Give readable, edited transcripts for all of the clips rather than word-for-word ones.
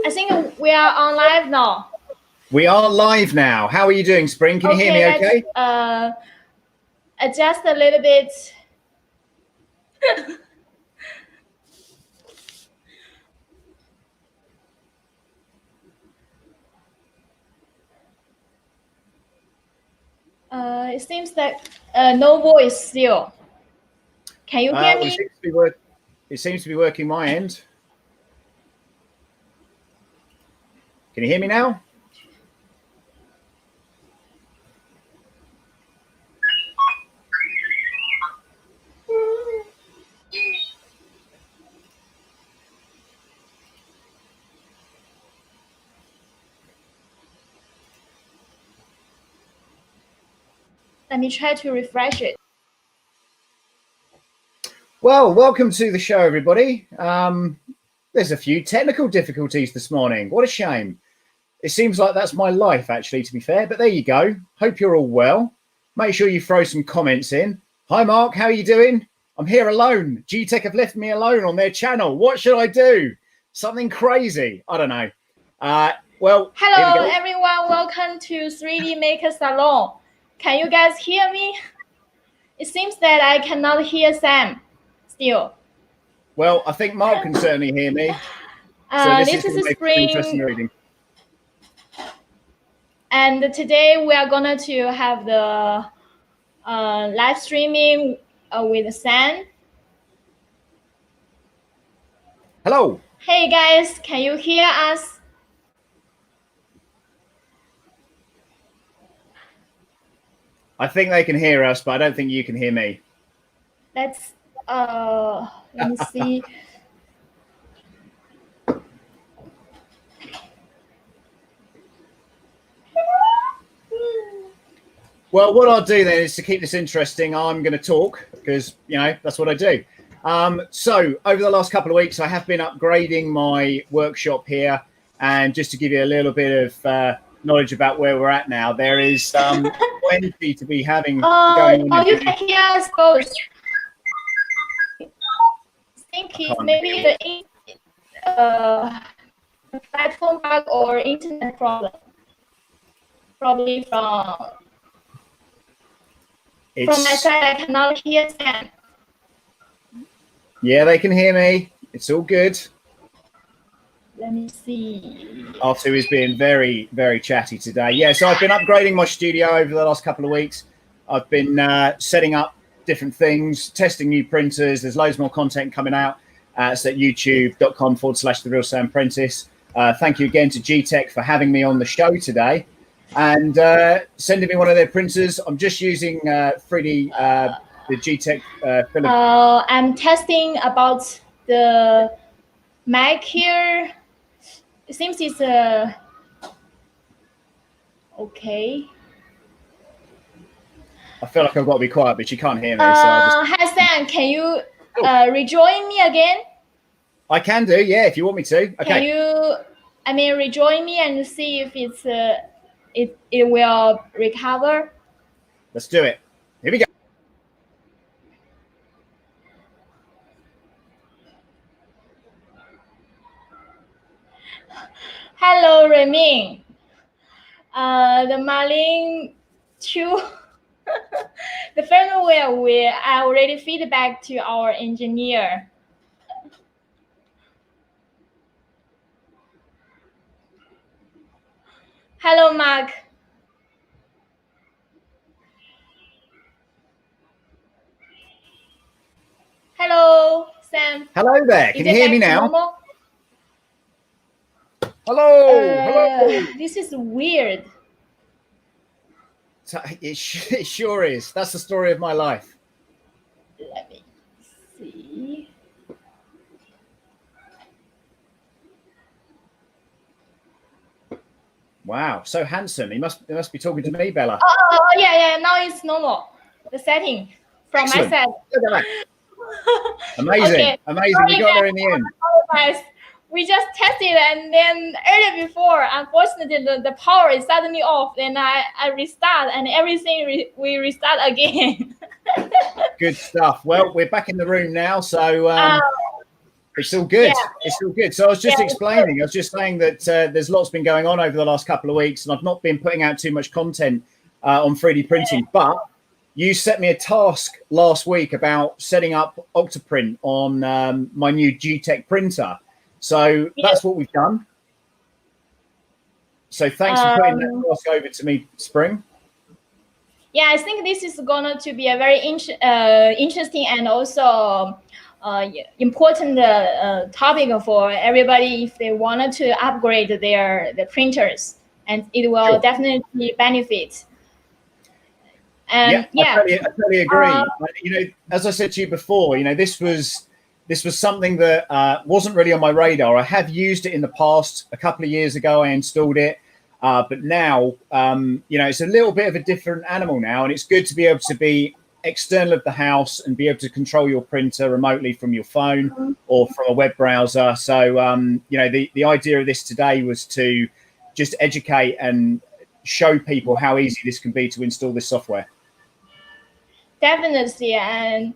I think we are on live now. We are live now. How are you doing, Spring? Can you hear me okay? Adjust a little bit. It seems that no voice still. Can you hear me? It seems to be working my end. Can you hear me now? Let me try to refresh it. Well, welcome to the show, everybody. There's a few technical difficulties this morning. What a shame. It seems like that's my life, actually, to be fair. But there you go. Hope you're all well. Make sure you throw some comments in. Hi, Mark. How are you doing? I'm here alone. Geeetech have left me alone on their channel. What should I do? Something crazy. I don't know. Well, hello, everyone. Welcome to 3D Maker Salon. Can you guys hear me? It seems that I cannot hear Sam still. Well, I think Mark can certainly hear me. So this is a Spring. And today we are going to have the live streaming with Sam. Hello. Hey guys, can you hear us? I think they can hear us, but I don't think you can hear me. Let me see. Well, what I'll do then is to keep this interesting, I'm going to talk because, you know, that's what I do. So over the last couple of weeks, I have been upgrading my workshop here. And just to give you a little bit of knowledge about where we're at now, there is plenty to be having going on. Oh, you can hear us both. I think it's maybe the platform bug or internet problem. Probably from my side, I cannot hear Sam. Yeah, they can hear me. It's all good. Let me see. R2 is being very, very chatty today. Yeah, so I've been upgrading my studio over the last couple of weeks. I've been setting up different things, testing new printers. There's loads more content coming out. It's at youtube.com/The Real Sam Prentice. Thank you again to Geeetech for having me on the show today and sending me one of their printers. I'm just using 3D, the Geeetech Philips. I'm testing about the mic here. It seems it's okay. I feel like I've got to be quiet, but you can't hear me. So hi Sam, can you rejoin me again? I can do, yeah, if you want me to. Okay. Can you, rejoin me and see if it's it will recover? Let's do it. Here we go. Hello, Remin. The Marlin 2, the firmware I already feedback to our engineer. Hello, Mark. Hello, Sam. Hello there. Can you hear me now? Normal? Hello. This is weird. It sure is. That's the story of my life. Let me see. Wow, so handsome. He must be talking to me, Bella. Oh yeah. Now it's normal. The setting from Excellent. my side. Look at that. Amazing. Okay. Amazing. We got there in the end. We just tested, and then earlier before, unfortunately, the power is suddenly off. Then I restart, and everything we restart again. Good stuff. Well, we're back in the room now, so It's all good. Yeah. It's all good. So I was just explaining. I was just saying that there's lots been going on over the last couple of weeks, and I've not been putting out too much content on 3D printing. But you set me a task last week about setting up OctoPrint on my new Geeetech printer. So that's what we've done. So thanks for putting that task over to me, Spring. Yeah, I think this is going to be a very interesting and also important topic for everybody if they wanted to upgrade their printers, and it will definitely benefit. And I totally agree. You know, as I said to you before, you know, this was something that wasn't really on my radar. I have used it in the past. A couple of years ago, I installed it. But now, you know, it's a little bit of a different animal now, and it's good to be able to be external of the house and be able to control your printer remotely from your phone or from a web browser. So, you know, the idea of this today was to just educate and show people how easy this can be to install this software. Definitely. And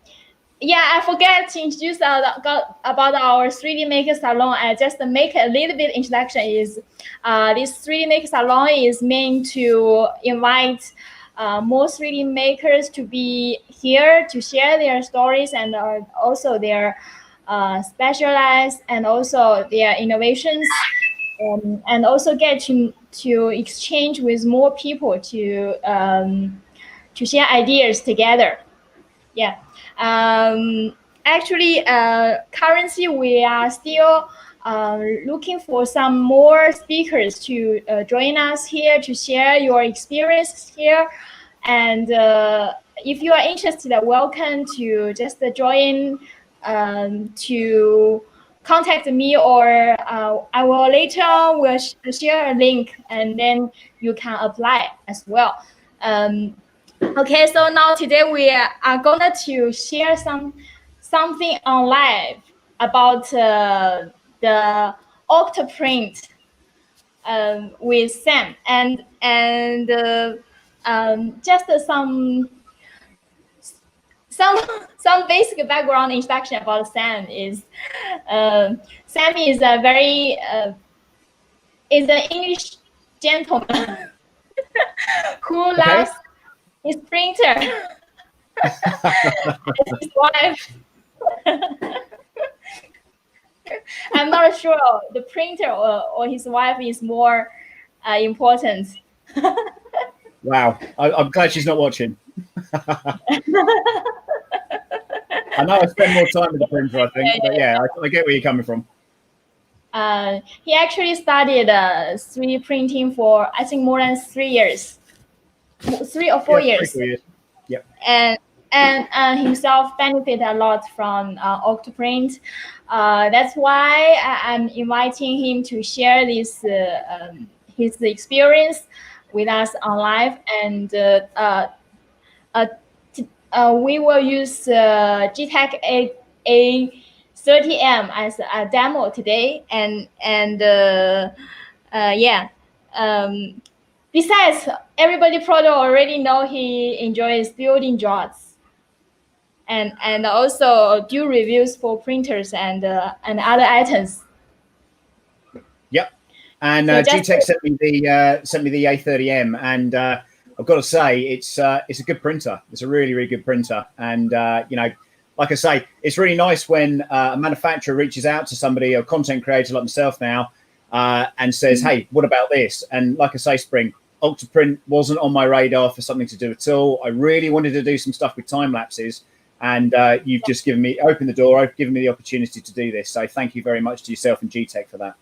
yeah, I forget to introduce about our 3D Maker Salon. I just make a little bit introduction. Is this 3D Maker Salon is meant to invite more 3D makers to be here to share their stories and also their specialized and also their innovations, and also get to exchange with more people to share ideas together. Yeah. Actually, currently we are still looking for some more speakers to join us here to share your experiences here. And if you are interested, welcome to just join, to contact me, or I will later will share a link, and then you can apply as well. Okay, so now today we are going to share something on live about the OctoPrint with Sam, and just some basic background introduction about Sam is Sam is a very is an English gentleman who loves his printer. His wife. I'm not sure the printer or his wife is more important. Wow, I'm glad she's not watching. I know I spend more time with the printer, I think, but yeah, I get where you're coming from. He actually studied 3D printing for, I think, more than 3 years. 3 or 4 years. 3 years. Yep. And himself benefit a lot from OctoPrint. That's why I'm inviting him to share this his experience with us on live. And we will use Geeetech A30M as a demo today. Besides, everybody probably already know he enjoys building droids, and also do reviews for printers and other items. Yep. And so Geeetech sent me the A30M, and I've got to say it's a good printer. It's a really, really good printer, and you know, like I say, it's really nice when a manufacturer reaches out to somebody, a content creator like myself now, and says, "Hey, what about this?" And like I say, Spring, OctoPrint wasn't on my radar for something to do at all. I really wanted to do some stuff with time lapses, and you've just opened the door, given me the opportunity to do this. So thank you very much to yourself and Geeetech for that.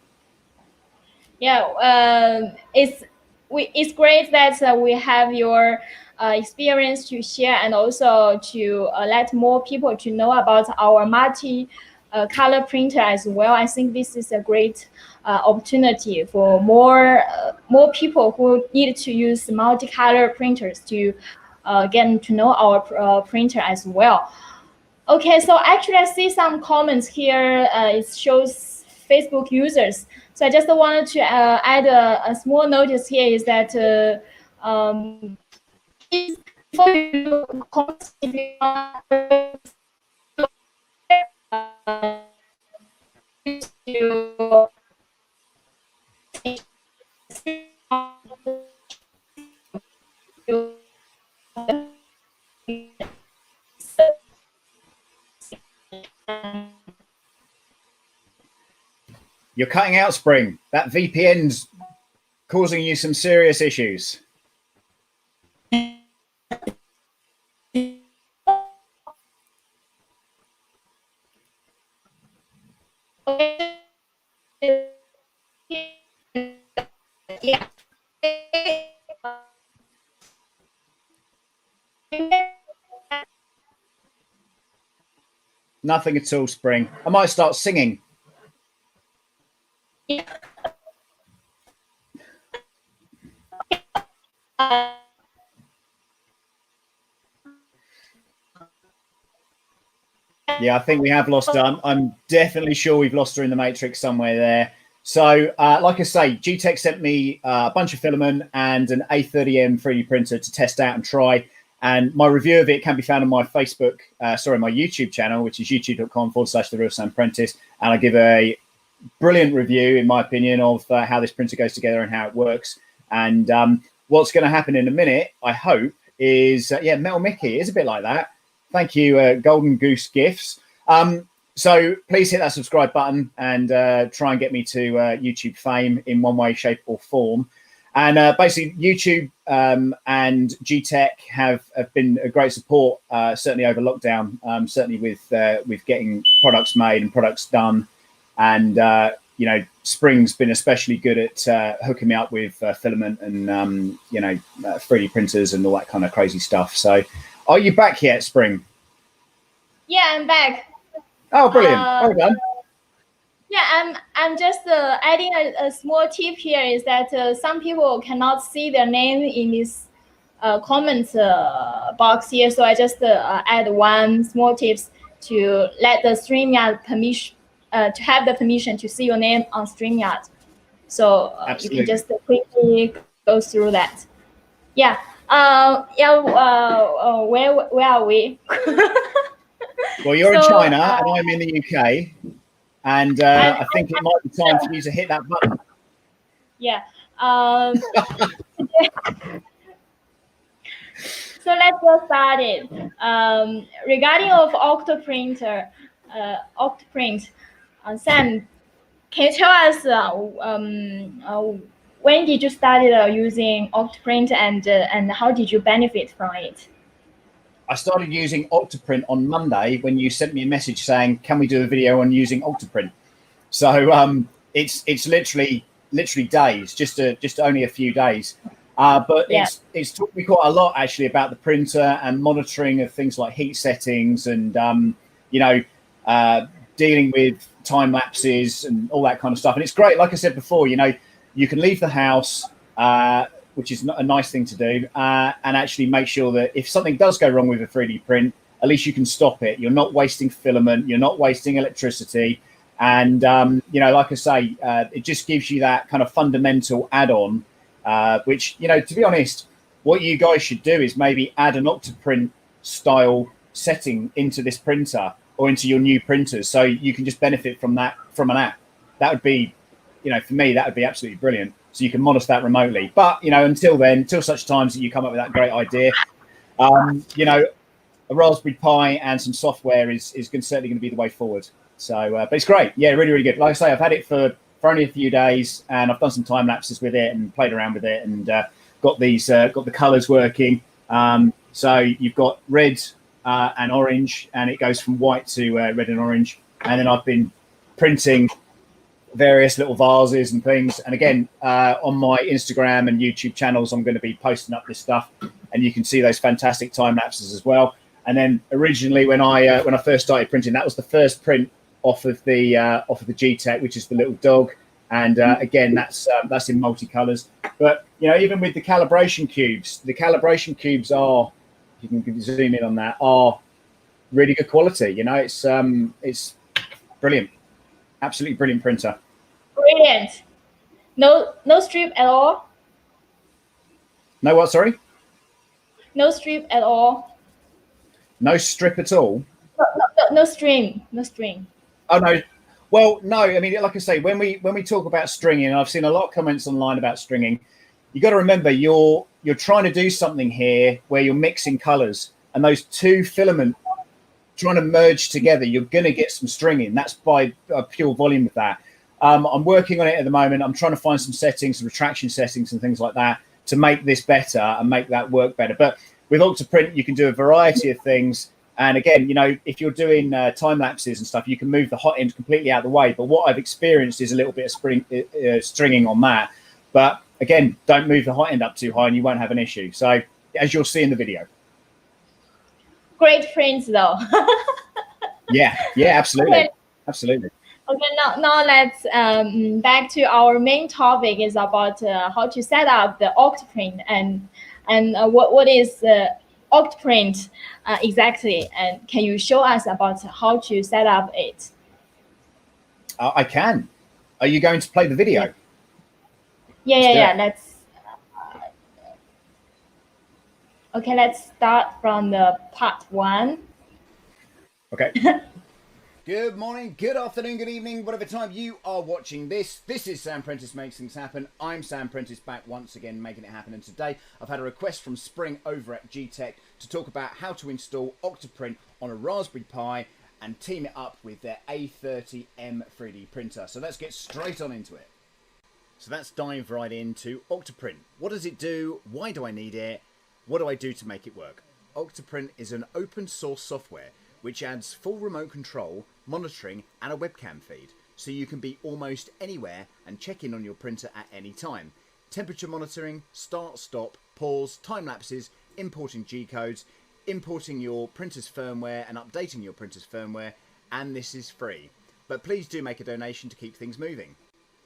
Yeah, it's great that we have your experience to share, and also to let more people to know about our multi-color printer as well. I think this is a great opportunity for more people who need to use multi-color printers to get to know our printer as well. Okay, so actually I see some comments here. It shows Facebook users. So I just wanted to add a small notice here is that before you comment, to You're cutting out, Spring. That VPN's causing you some serious issues. yeah. Nothing at all, Spring. I might start singing. Yeah. Yeah, I think we have lost her. I'm definitely sure we've lost her in the matrix somewhere there. So, like I say, Geeetech sent me a bunch of filament and an A30M 3D printer to test out and try. And my review of it can be found on my Facebook, my YouTube channel, which is youtube.com/The Real Sam Prentice. And I give a brilliant review, in my opinion, of how this printer goes together and how it works. And what's going to happen in a minute, I hope, is, Metal Mickey is a bit like that. Thank you, Golden Goose Gifts. So please hit that subscribe button and try and get me to YouTube fame in one way, shape or form. And basically, YouTube and Geeetech have been a great support, certainly over lockdown, certainly with getting products made and products done. And, Spring's been especially good at hooking me up with filament and, 3D printers and all that kind of crazy stuff. So are you back yet, Spring? Yeah, I'm back. Oh, brilliant. Well done. Yeah, I'm just adding a small tip here is that some people cannot see their name in this comment box here. So I just add one small tips to let the StreamYard permission, to have the permission to see your name on StreamYard. So you can just quickly go through that. Yeah. Where are we? Well, you're in China and I'm in the UK. And I think it might be time for you to hit that button. Yeah. So let's get started. Regarding of OctoPrint, Sam, can you tell us when did you start using OctoPrint and how did you benefit from it? I started using OctoPrint on Monday when you sent me a message saying, "Can we do a video on using OctoPrint?" So it's literally days, just only a few days. But it's taught me quite a lot actually about the printer and monitoring of things like heat settings and dealing with time lapses and all that kind of stuff. And it's great, like I said before, you can leave the house, which is a nice thing to do, and actually make sure that if something does go wrong with a 3D print, at least you can stop it. You're not wasting filament, you're not wasting electricity. And, like I say, it just gives you that kind of fundamental add-on, which, to be honest, what you guys should do is maybe add an OctoPrint style setting into this printer or into your new printers. So you can just benefit from that from an app. That would be, for me, that would be absolutely brilliant. So you can monitor that remotely. But, until then, until such times that you come up with that great idea, a Raspberry Pi and some software is certainly going to be the way forward. So, but it's great. Yeah, really, really good. Like I say, I've had it for only a few days and I've done some time lapses with it and played around with it and got the colors working. So you've got red and orange, and it goes from white to red and orange. And then I've been printing various little vases and things. And again, on my Instagram and YouTube channels, I'm going to be posting up this stuff, and you can see those fantastic time lapses as well. And then originally, when I first started printing, that was the first print off of the Geeetech, which is the little dog. And again, that's in multicolors. But even with the calibration cubes are, if you can zoom in on that, are really good quality. It's brilliant, absolutely brilliant printer. Brilliant. No strip at all. No what? Sorry. No strip at all. No strip at all. No string. No string. Oh no. Well, no, I mean, like I say, when we talk about stringing, and I've seen a lot of comments online about stringing, you got to remember you're trying to do something here where you're mixing colors, and those two filaments trying to merge together, you're going to get some stringing. That's by pure volume of that. I'm working on it at the moment. I'm trying to find some settings, some retraction settings and things like that to make this better and make that work better. But with OctoPrint, you can do a variety of things. And again, you know, if you're doing time lapses and stuff, you can move the hot end completely out of the way. But what I've experienced is a little bit of stringing on that. But again, don't move the hot end up too high and you won't have an issue. So as you'll see in the video. Great prints though. Yeah, absolutely. Okay. Absolutely. Okay, now let's back to our main topic is about how to set up the OctoPrint and what is OctoPrint exactly, and can you show us about how to set up it? I can. Are you going to play the video? Yeah. Let's. Okay, let's start from the part 1. Okay. Good morning, good afternoon, good evening, whatever time you are watching this. This is Sam Prentice Makes Things Happen. I'm Sam Prentice, back once again making it happen. And today I've had a request from Spring over at Geeetech to talk about how to install OctoPrint on a Raspberry Pi and team it up with their A30M 3D printer. So let's get straight on into it. So let's dive right into OctoPrint. What does it do? Why do I need it? What do I do to make it work? OctoPrint is an open source software which adds full remote control, monitoring and a webcam feed, so you can be almost anywhere and check in on your printer at any time. Temperature monitoring, start, stop, pause, time lapses, importing G-codes, importing your printer's firmware and updating your printer's firmware, and this is free. But please do make a donation to keep things moving.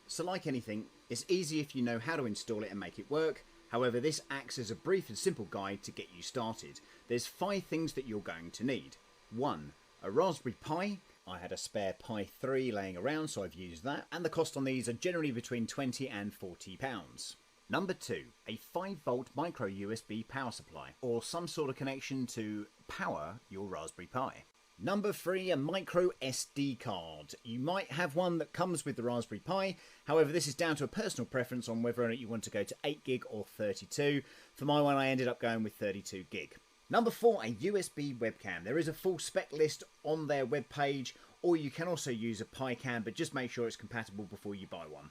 So like anything, it's easy if you know how to install it and make it work. However, this acts as a brief and simple guide to get you started. There's 5 things that you're going to need. 1. A Raspberry Pi. I had a spare Pi 3 laying around, so I've used that, and the cost on these are generally between £20 and £40. Number 2. A 5-volt micro USB power supply, or some sort of connection to power your Raspberry Pi. Number 3. A micro SD card. You might have one that comes with the Raspberry Pi, however this is down to a personal preference on whether or not you want to go to 8 gig or 32. For my one I ended up going with 32 gig. Number 4, a USB webcam. There is a full spec list on their webpage, or you can also use a Pi cam, but just make sure it's compatible before you buy one.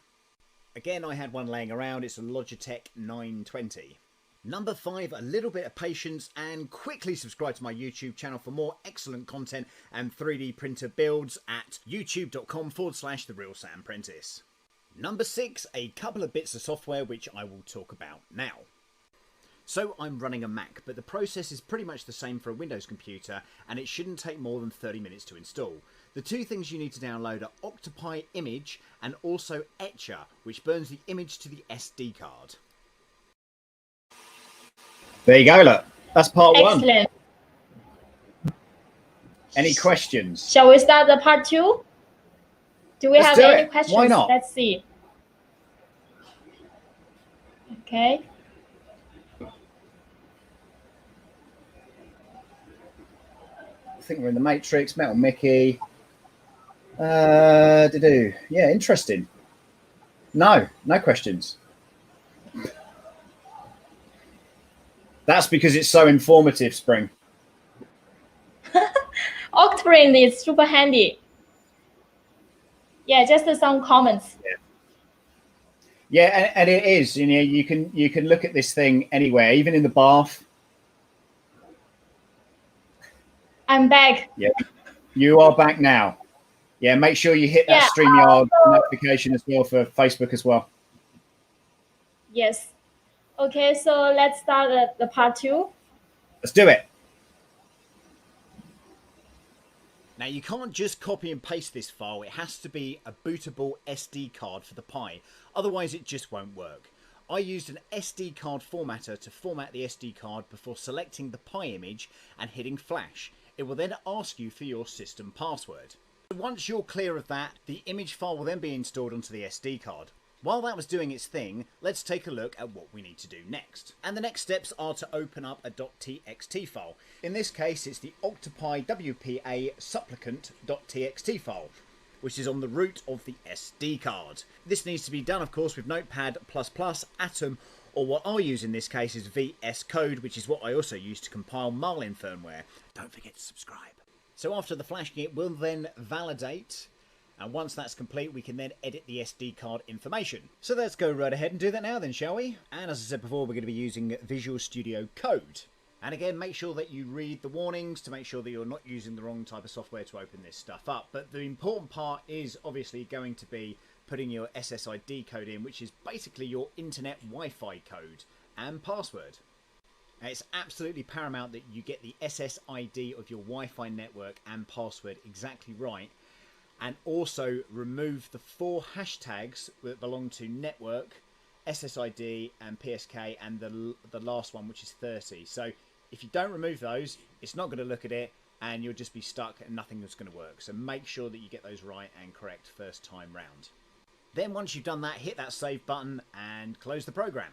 Again, I had one laying around. It's a Logitech 920. Number 5, a little bit of patience and quickly subscribe to my YouTube channel for more excellent content and 3D printer builds at youtube.com/TheRealSamPrentice. Number 6, a couple of bits of software which I will talk about now. So I'm running a Mac, but the process is pretty much the same for a Windows computer, and it shouldn't take more than 30 minutes to install. The 2 things you need to download are Octopi Image and also Etcher, which burns the image to the SD card. There you go, look. That's part 1. Excellent. Any questions? Shall we start the part 2? Do we have any questions? Why not? Let's see. Okay. I think we're in the Matrix, Metal Mickey. Yeah, interesting. No questions. That's because it's so informative, Spring. OctoPrint is super handy. Yeah, just some comments. Yeah, and it is. You know, you can look at this thing anywhere, even in the bath. I'm back. Yeah, you are back now. Yeah, make sure you hit that StreamYard notification as well for Facebook as well. Yes. Okay, so let's start the part 2. Let's do it. Now you can't just copy and paste this file. It has to be a bootable SD card for the Pi. Otherwise it just won't work. I used an SD card formatter to format the SD card before selecting the Pi image and hitting flash. It will then ask you for your system password. Once you're clear of that, the image file will then be installed onto the SD card. While that was doing its thing, let's take a look at what we need to do next. And the next steps are to open up a .txt file. In this case, it's the Octopi WPA supplicant.txt file. which is on the root of the SD card. This needs to be done, of course, with Notepad++, Atom, or what I use in this case is VS Code, which is what I also use to compile Marlin firmware. Don't forget to subscribe. So after the flashing, it will then validate, and once that's complete, we can then edit the SD card information. So let's go right ahead and do that now then, shall we? And as I said before, we're going to be using Visual Studio Code. And again, make sure that you read the warnings to make sure that you're not using the wrong type of software to open this stuff up. But the important part is obviously going to be putting your SSID code in, which is basically your internet Wi-Fi code and password. And it's absolutely paramount that you get the SSID of your Wi-Fi network and password exactly right. And also remove the 4 hashtags that belong to network, SSID and PSK, and the last one, which is 30. So if you don't remove those, it's not going to look at it and you'll just be stuck and nothing is going to work. So make sure that you get those right and correct first time round. Then once you've done that, hit that save button and close the program.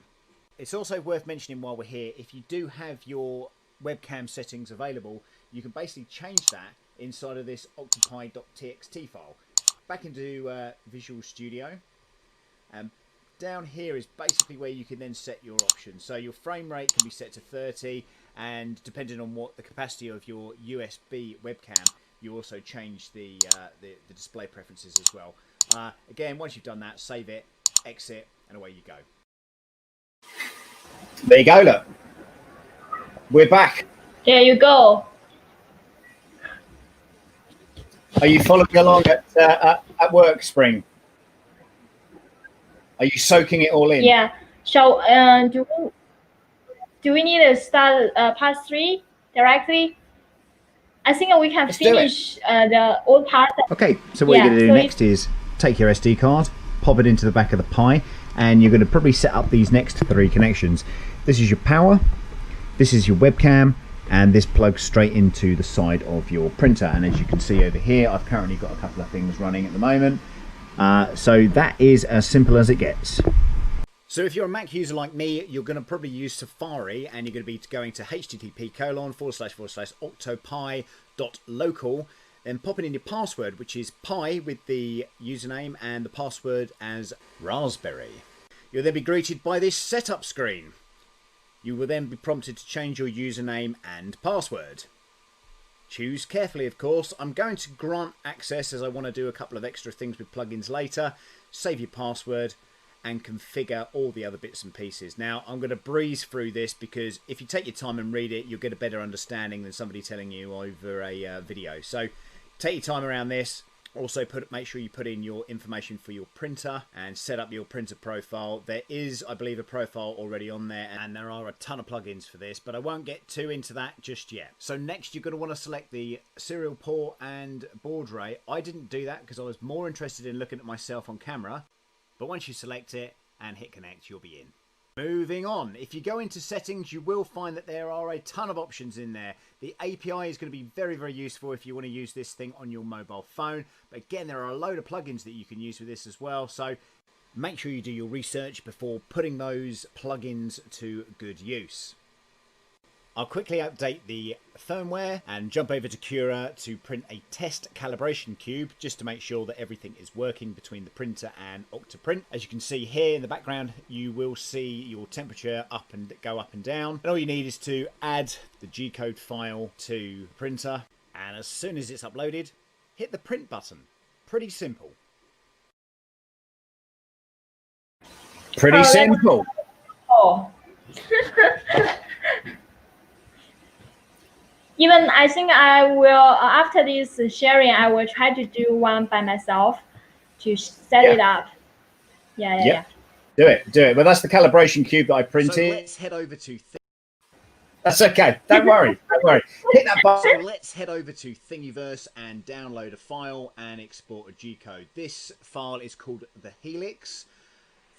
It's also worth mentioning while we're here, if you do have your webcam settings available, you can basically change that inside of this octopi.txt file. Back into Visual Studio. Down here is basically where you can then set your options. So your frame rate can be set to 30, and depending on what the capacity of your USB webcam, you also change the display preferences as well. Again, once you've done that, save it, exit, and away you go. There you go, look. We're back. There you go. Are you following along at work, Spring? Are you soaking it all in? Yeah. So do we need to start part 3 directly? I think we can finish the old part. Okay, so what you're going to do next is take your SD card, pop it into the back of the Pi, and you're going to probably set up these next 3 connections. This is your power, this is your webcam, and this plugs straight into the side of your printer. And as you can see over here, I've currently got a couple of things running at the moment. So that is as simple as it gets. So if you're a Mac user like me, you're going to probably use Safari, and you're going to be going to http://octopi.local, then popping in your password, which is Pi with the username and the password as Raspberry. You'll then be greeted by this setup screen. You will then be prompted to change your username and password. Choose carefully, of course. I'm going to grant access as I want to do a couple of extra things with plugins later. Save your password and configure all the other bits and pieces. Now, I'm going to breeze through this because if you take your time and read it, you'll get a better understanding than somebody telling you over a video. So take your time around this. Also, make sure you put in your information for your printer and set up your printer profile. There is, I believe, a profile already on there, and there are a ton of plugins for this, but I won't get too into that just yet. So next, you're going to want to select the serial port and baud rate. I didn't do that because I was more interested in looking at myself on camera, but once you select it and hit connect, you'll be in. Moving on, if you go into settings, you will find that there are a ton of options in there. The API is going to be very, very useful if you want to use this thing on your mobile phone. But again, there are a load of plugins that you can use with this as well. So make sure you do your research before putting those plugins to good use. I'll quickly update the firmware and jump over to Cura to print a test calibration cube just to make sure that everything is working between the printer and OctoPrint. As you can see here in the background, you will see your temperature go up and down. And all you need is to add the G-code file to the printer. And as soon as it's uploaded, hit the print button. Pretty simple. Pretty simple. Oh. Even I think I will, after this sharing, I will try to do one by myself to set it up. Yeah. Do it. Well, that's the calibration cube that I printed. So let's head over to... That's okay. Don't worry. Hit that button. So let's head over to Thingiverse and download a file and export a G-code. This file is called the Helix.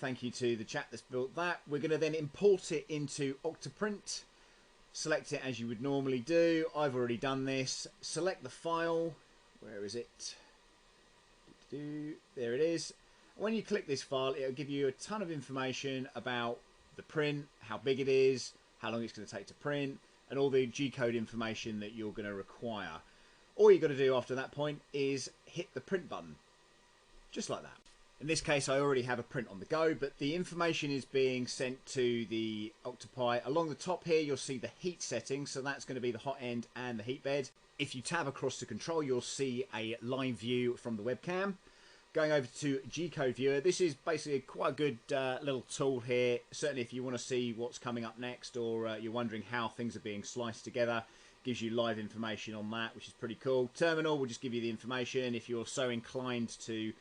Thank you to the chap that's built that. We're going to then import it into OctoPrint. Select it as you would normally do. I've already done this. Select the file. Where is it? There it is. When you click this file, it'll give you a ton of information about the print, how big it is, how long it's going to take to print, and all the G-code information that you're going to require. All you've got to do after that point is hit the print button. just like that. In this case, I already have a print on the go, but the information is being sent to the Octopi. Along the top here, you'll see the heat settings. So that's going to be the hot end and the heat bed. If you tab across to control, you'll see a live view from the webcam. Going over to G-Code Viewer, this is basically quite a good little tool here. Certainly if you want to see what's coming up next, or you're wondering how things are being sliced together, gives you live information on that, which is pretty cool. Terminal will just give you the information if you're so inclined to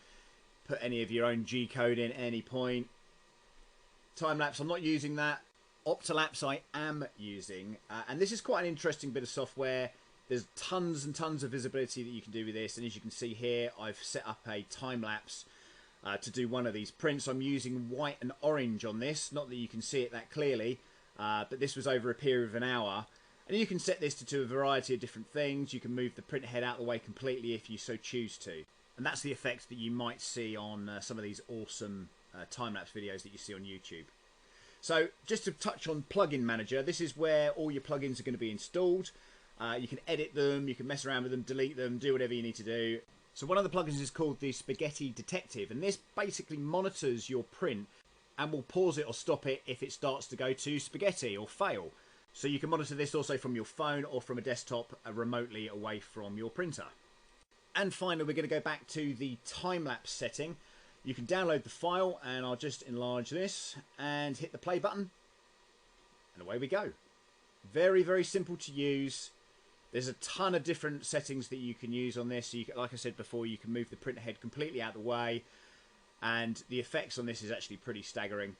put any of your own G-code in at any point. Time-lapse, I'm not using that. Optolapse I am using, and this is quite an interesting bit of software. There's tons and tons of visibility that you can do with this, and as you can see here, I've set up a time-lapse to do one of these prints. I'm using white and orange on this, not that you can see it that clearly, but this was over a period of an hour. And you can set this to do a variety of different things. You can move the print head out of the way completely if you so choose to. And that's the effect that you might see on some of these awesome time-lapse videos that you see on YouTube. So just to touch on Plugin Manager, this is where all your plugins are going to be installed. You can edit them, you can mess around with them, delete them, do whatever you need to do. So one of the plugins is called the Spaghetti Detective, and this basically monitors your print and will pause it or stop it if it starts to go to spaghetti or fail. So you can monitor this also from your phone or from a desktop remotely away from your printer. And finally, we're going to go back to the time-lapse setting. You can download the file, and I'll just enlarge this and hit the play button. And away we go. Very, very simple to use. There's a ton of different settings that you can use on this. So you can, like I said before, you can move the print head completely out of the way. And the effects on this is actually pretty staggering.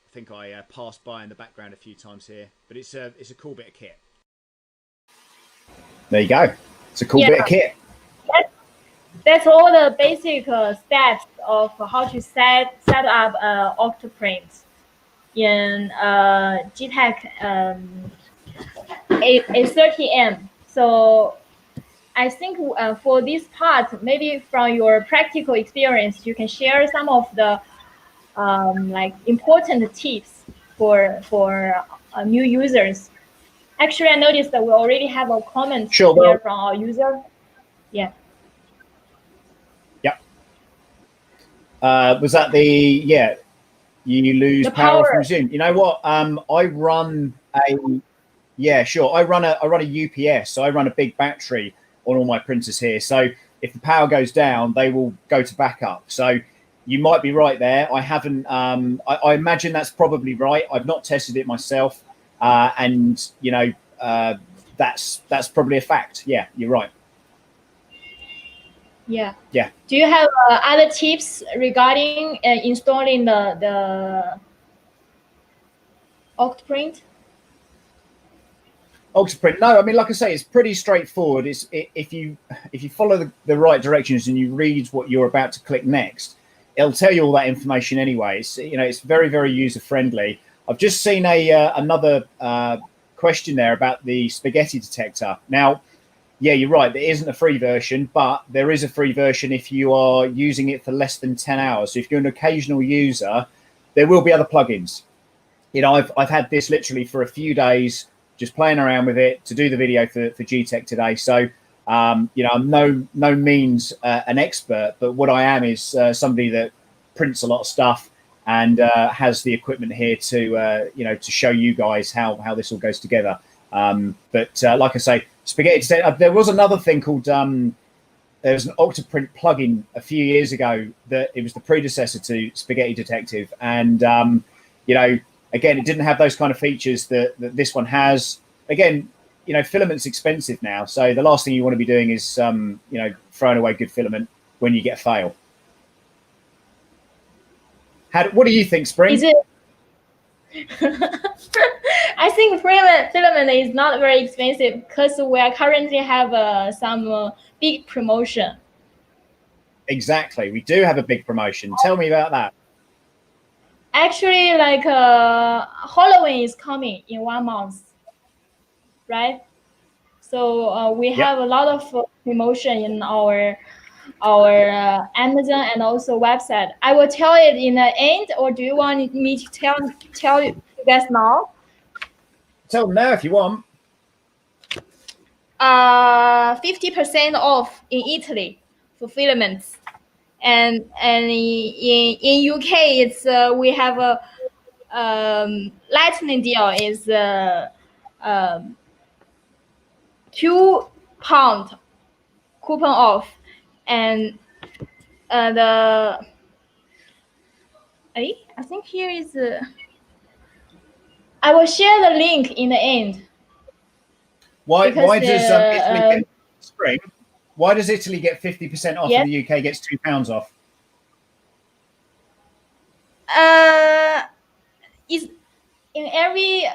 I think I passed by in the background a few times here. But it's a cool bit of kit. There you go. It's a cool bit of kit. That's all the basic steps of how to set up OctoPrint in Geeetech A30M. So I think for this part, maybe from your practical experience, you can share some of the like important tips for new users. Actually, I noticed that we already have a comment here from our user. Yeah. Yep. Was that you lose power from Zoom? You know what? I run a I run a UPS, so I run a big battery on all my printers here. So if the power goes down, they will go to backup. So you might be right there. I haven't. I imagine that's probably right. I've not tested it myself, and you know that's probably a fact. Yeah, you're right. Yeah. Yeah. Do you have other tips regarding installing the OctoPrint? OctoPrint. No, I mean, like I say, it's pretty straightforward. If you follow the right directions and you read what you're about to click next, it'll tell you all that information anyway. It's very, very user friendly. I've just seen another question there about the spaghetti detector. Now, yeah, you're right. There isn't a free version, but there is a free version if you are using it for less than 10 hours. So if you're an occasional user, there will be other plugins. You know, I've had this literally for a few days, just playing around with it to do the video for Geeetech today. So, you know, I'm no means an expert, but what I am is somebody that prints a lot of stuff and has the equipment here to, you know, to show you guys how this all goes together. But like I say, spaghetti. There was another thing called there was an OctoPrint plugin a few years ago that it was the predecessor to Spaghetti Detective, and you know, again, it didn't have those kind of features that this one has. Again, you know, filament's expensive now, so the last thing you want to be doing is you know, throwing away good filament when you get a fail. What do you think, Spring? Is it? I think filament is not very expensive because we are currently have some big promotion. Exactly, we do have a big promotion. Tell me about that. Actually, like Halloween is coming in 1 month, right? So we have a lot of promotion in our Amazon and also website. I will tell it in the end, or do you want me to tell you guys now? Tell them now if you want. 50% off in Italy for filaments. and in UK it's we have a lightning deal is £2 coupon off, and I think here is I will share the link in the end. Why does Italy get spring? Why does Italy get 50% off and the UK gets £2 off? Is in every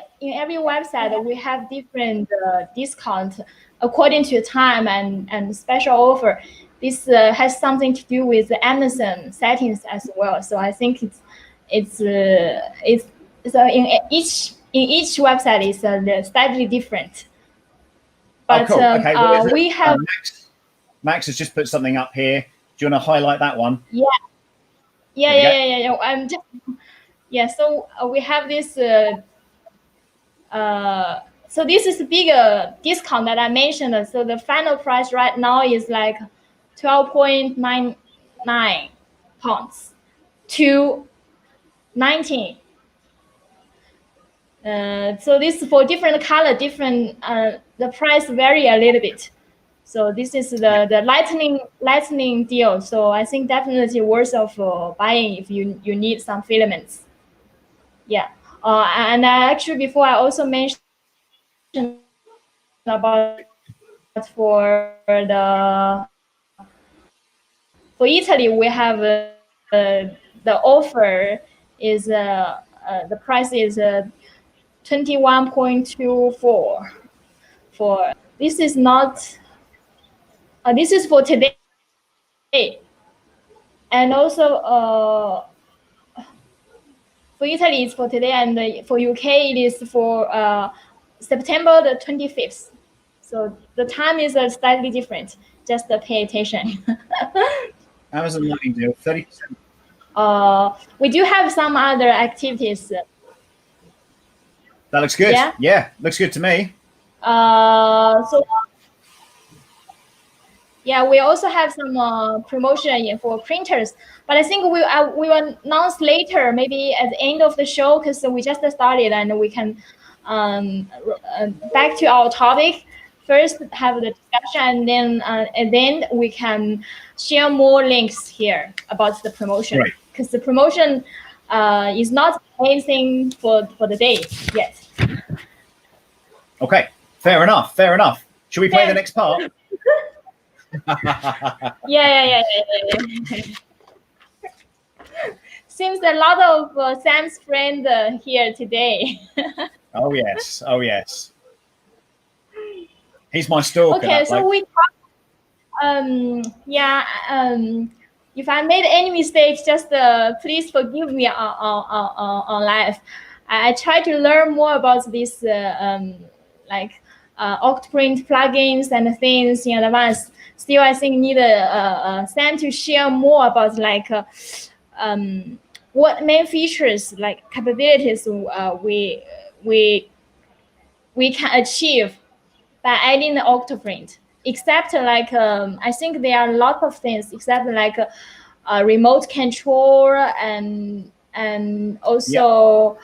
website we have different discount according to time and special offer. This has something to do with the Amazon settings as well. So I think it's so in each website is slightly different. But cool. Okay, we have Max has just put something up here. Do you want to highlight that one? Yeah. I'm just so we have this. So this is the bigger discount that I mentioned. So the final price right now is like £12.99 to 19. So this for different color, different the price vary a little bit. So this is the lightning deal. So I think definitely worth of buying if you need some filaments. Yeah. And actually before I also mentioned about for Italy we have the offer is the price is 21.24 for this is not this is for today, and also for Italy it's for today, and for UK it is for September the 25th. So the time is slightly different. Just pay attention. Amazon Lightning deal, 30%. We do have some other activities. That looks good. Yeah, looks good to me. So yeah, we also have some promotion for printers, but I think we will announce later, maybe at the end of the show, because we just started and we can back to our topic. First have the discussion, and then we can share more links here about the promotion, because the promotion is not anything for the day yet. Okay, fair enough. Should we play the next part? Yeah. Seems a lot of Sam's friend here today. Oh yes. He's my stalker. Okay, so we talk. If I made any mistakes, just please forgive me on live. I try to learn more about this OctoPrint plugins and things in advance. Still, I think need Sam to share more about what main features capabilities we can achieve by adding the OctoPrint. Except I think there are a lot of things except remote control and also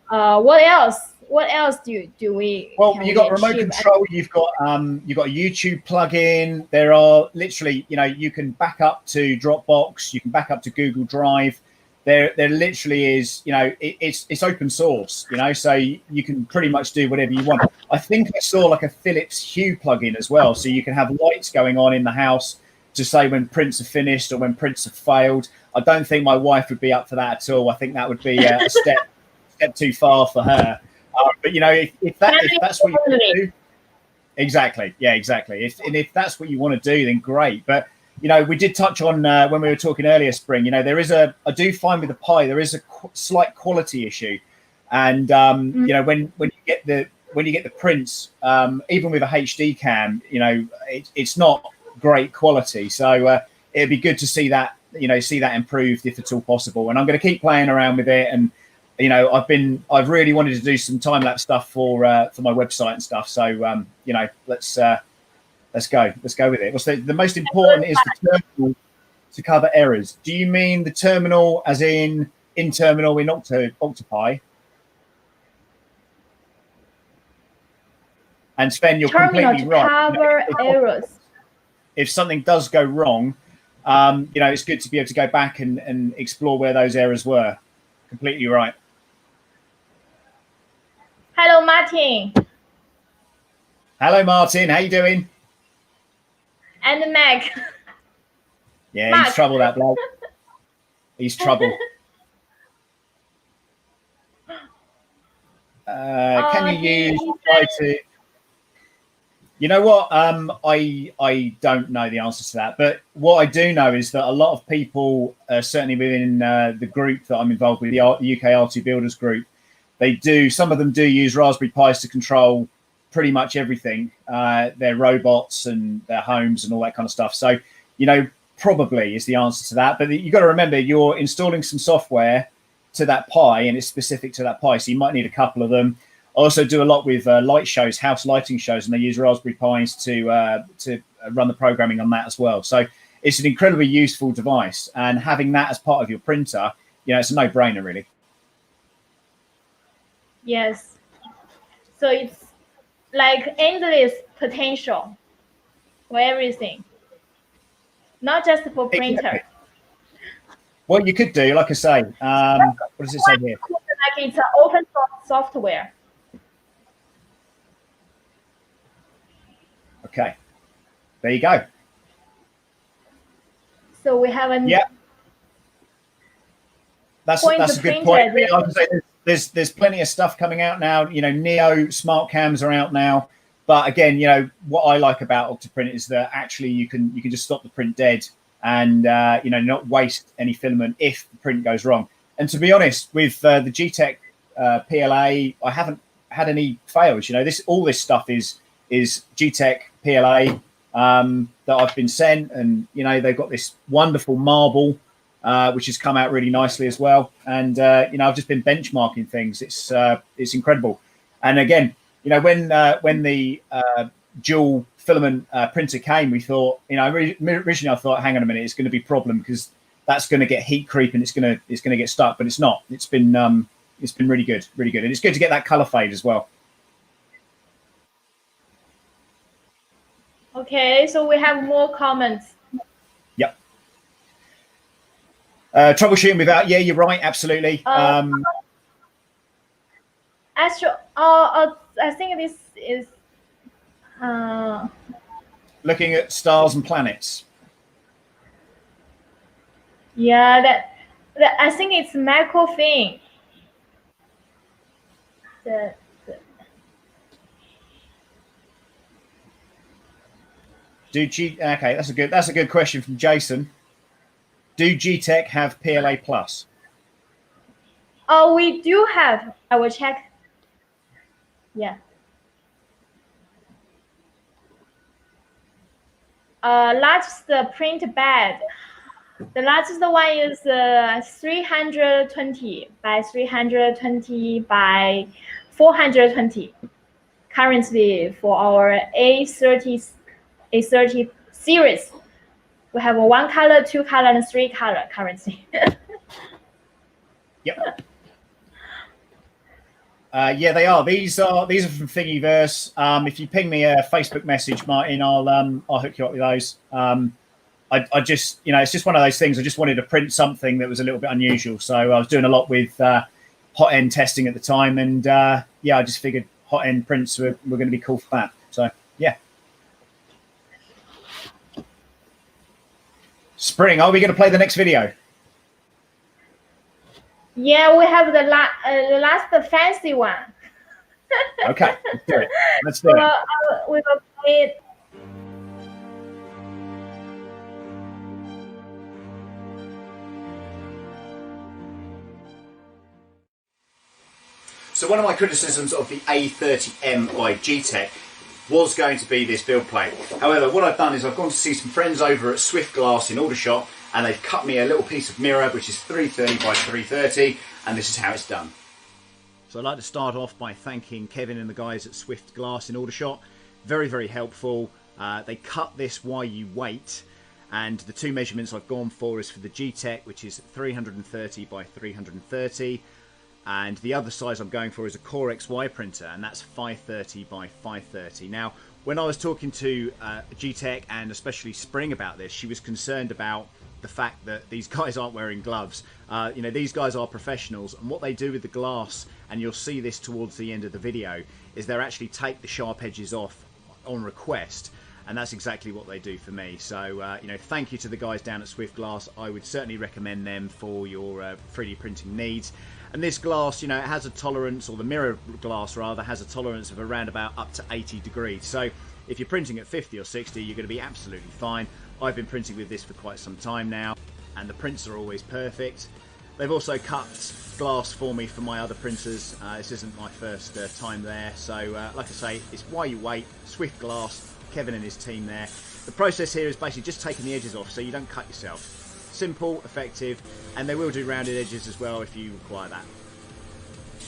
what else? What else do we? Well, you got remote control. You've got YouTube plugin. There are literally, you can back up to Dropbox. You can back up to Google Drive. There literally is, it's open source. So you can pretty much do whatever you want. I think I saw a Philips Hue plugin as well, so you can have lights going on in the house to say when prints are finished or when prints have failed. I don't think my wife would be up for that at all. I think that would be a step too far for her. But if that's what you want to do, exactly. If that's what you want to do, then great. But we did touch on when we were talking earlier, Spring. I do find with the Pi there is a slight quality issue, and when you get the prints, even with a HD cam, it's not great quality. So it'd be good to see that improved if at all possible. And I'm going to keep playing around with it and. I've really wanted to do some time lapse stuff for my website and stuff. So let's go with it. What's the most important is the terminal. to cover errors. Do you mean the terminal as in terminal in Octopi? And Sven, you're Terminal completely to right. cover errors. If something does go wrong, it's good to be able to go back and explore where those errors were. Completely right. Hello, Martin. Hello, Martin. How you doing? And Meg. Yeah, Mark. he's trouble, that bloke. He's trouble. Can you try to... You know what? I don't know the answer to that, but what I do know is that a lot of people, certainly within the group that I'm involved with, the UK R2 Builders group, some of them do use Raspberry Pis to control pretty much everything, their robots and their homes and all that kind of stuff. So, probably is the answer to that. But you've got to remember, you're installing some software to that Pi, and it's specific to that Pi, so you might need a couple of them. I also do a lot with light shows, house lighting shows, and they use Raspberry Pis to run the programming on that as well. So it's an incredibly useful device, and having that as part of your printer, it's a no-brainer, really. Yes. So it's like endless potential for everything, not just for printer. Exactly. What you could do, like I say, what does it say here? Like it's an open source software. Okay, there you go. So we have a that's a good point. Like I say, there's plenty of stuff coming out now. Neo smart cams are out now. But again, what I like about OctoPrint is that actually you can just stop the print dead and not waste any filament if the print goes wrong. And to be honest, with the Geeetech PLA, I haven't had any fails. All this stuff is Geeetech PLA that I've been sent, and they've got this wonderful marble which has come out really nicely as well. And I've just been benchmarking things. It's incredible. And again, when the dual filament printer came, we thought, originally I thought, hang on a minute, it's going to be a problem because that's going to get heat creep and it's going to get stuck, but it's not. It's been really good, and it's good to get that color fade as well. Okay, so we have more comments. Yep. Troubleshooting without, yeah, you're right, absolutely. I think this is looking at stars and planets. Yeah, that I think it's macro thing. Okay, that's a good question from Jason. Do Geeetech have PLA Plus? Oh, we do have. I will check. Yeah. Largest print bed. The largest one is 320 by 320 by 420. Currently, for our A30 series, we have 1 color, 2 color, and 3 color currently. Yep. Yeah, they are. These are from Thingiverse. If you ping me a Facebook message, Martin, I'll hook you up with those. I just, it's just one of those things. I just wanted to print something that was a little bit unusual. So I was doing a lot with hot end testing at the time, and yeah, I just figured hot end prints were going to be cool for that. So yeah. Spring, are we going to play the next video? Yeah, we have the last fancy one. Okay, let's do it. Let's do it. We will play it. So one of my criticisms of the A30M by Geeetech was going to be this build plate. However, what I've done is I've gone to see some friends over at Swift Glass in Aldershot, and they've cut me a little piece of mirror which is 330 by 330, and this is how it's done. So I'd like to start off by thanking Kevin and the guys at Swift Glass in Aldershot. Very, very helpful. They cut this while you wait, And the two measurements I've gone for is for the Geeetech, which is 330 by 330. And the other size I'm going for is a Core XY printer, and that's 530 by 530. Now, when I was talking to Geeetech and especially Spring about this, she was concerned about the fact that these guys aren't wearing gloves. You know, these guys are professionals, and what they do with the glass, and you'll see this towards the end of the video, is they actually take the sharp edges off on request. And that's exactly what they do for me. So, you know, thank you to the guys down at Swift Glass. I would certainly recommend them for your 3D printing needs. And this glass, you know, it has a tolerance, or the mirror glass rather, has a tolerance of around about up to 80 degrees. So if you're printing at 50 or 60, you're going to be absolutely fine. I've been printing with this for quite some time now, and the prints are always perfect. They've also cut glass for me for my other printers. This isn't my first time there. So, like I say, it's why you wait. Swift Glass, Kevin and his team there. The process here is basically just taking the edges off so you don't cut yourself. Simple, effective, and they will do rounded edges as well if you require that.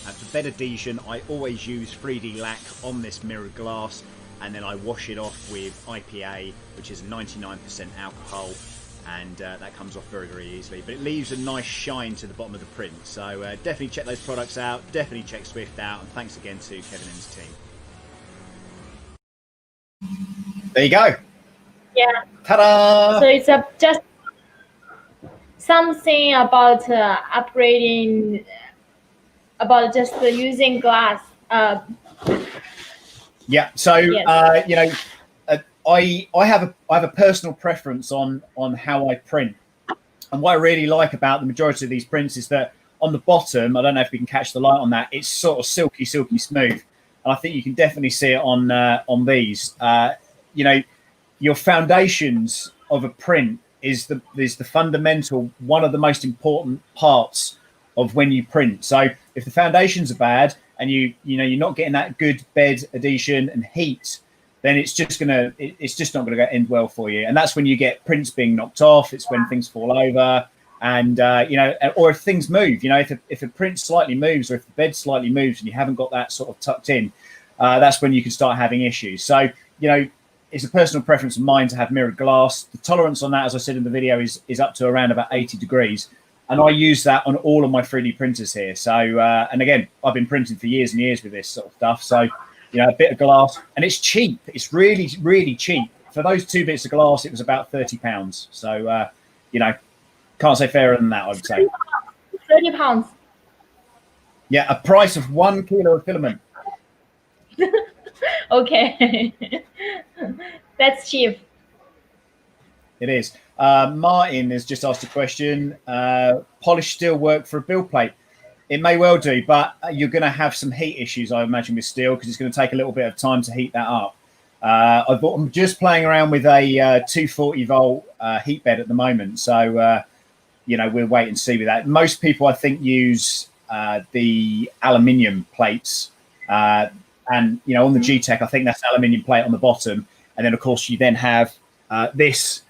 And for bed adhesion, I always use 3D lac on this mirrored glass, and then I wash it off with IPA, which is 99% alcohol, and that comes off very, very easily. But it leaves a nice shine to the bottom of the print. So definitely check those products out, definitely check Swift out, and thanks again to Kevin and his team. There you go. Yeah. Ta-da! So it's just something about upgrading, about just using glass. Yeah. So yes. you know, I have a personal preference on how I print, and what I really like about the majority of these prints is that on the bottom, I don't know if we can catch the light on that, it's sort of silky smooth, and I think you can definitely see it on these. You know, your foundations of a print is the fundamental, one of the most important parts of when you print. So if the foundations are bad and you know you're not getting that good bed adhesion and heat, then it's just not gonna end well for you. And that's when you get prints being knocked off. It's when things fall over, and you know, or if things move. You know, if a print slightly moves, or if the bed slightly moves and you haven't got that sort of tucked in, that's when you can start having issues. So you know, it's a personal preference of mine to have mirrored glass. The tolerance on that, as I said in the video, is up to around about 80 degrees. And I use that on all of my 3D printers here. So, and again, I've been printing for years and years with this sort of stuff. So, you know, a bit of glass, and it's cheap. It's really, really cheap. For those 2 bits of glass, it was about £30. So, you know, can't say fairer than that, I would say. £30. Yeah, a price of 1 kilo of filament. Okay. That's cheap. It is. Martin has just asked a question. Polish steel work for a build plate? It may well do, but you're going to have some heat issues, I imagine, with steel, because it's going to take a little bit of time to heat that up. I'm just playing around with a 240 volt heat bed at the moment. So, you know, we'll wait and see with that. Most people, I think, use the aluminium plates. And, you know, on the Geeetech, I think that's aluminium plate on the bottom. And then, of course, you then have this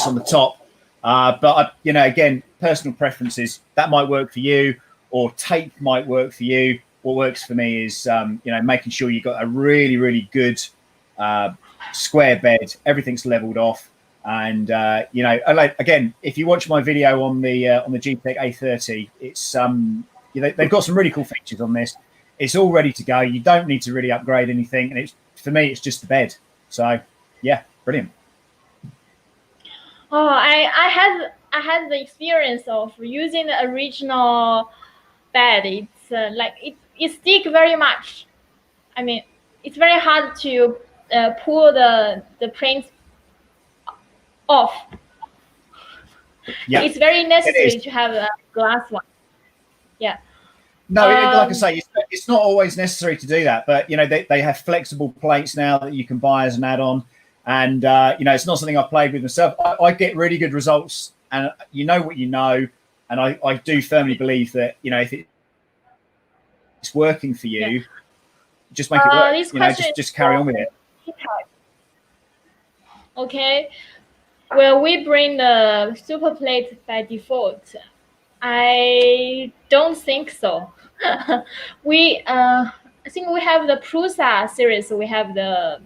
on the top. But, you know, again, personal preferences, that might work for you, or tape might work for you. What works for me is, you know, making sure you've got a really, really good square bed. Everything's leveled off. And, you know, again, if you watch my video on the Geeetech A30, it's, you know, they've got some really cool features on this. It's all ready to go. You don't need to really upgrade anything. And it's, for me, it's just the bed. So, yeah, brilliant. Oh, I had the experience of using the original bed. It's like it sticks very much. I mean, it's very hard to pull the prints off. Yeah, it's very necessary to have a glass one. Yeah. No, like I say, it's not always necessary to do that, but you know, they have flexible plates now that you can buy as an add-on, and you know, it's not something I've played with myself. I get really good results, and you know what you know, and I do firmly believe that, you know, if it's working for you, just make it work. You know, just carry on with it. Okay. Well, we bring the super plate by default. I don't think so. I think we have the Prusa series. We have the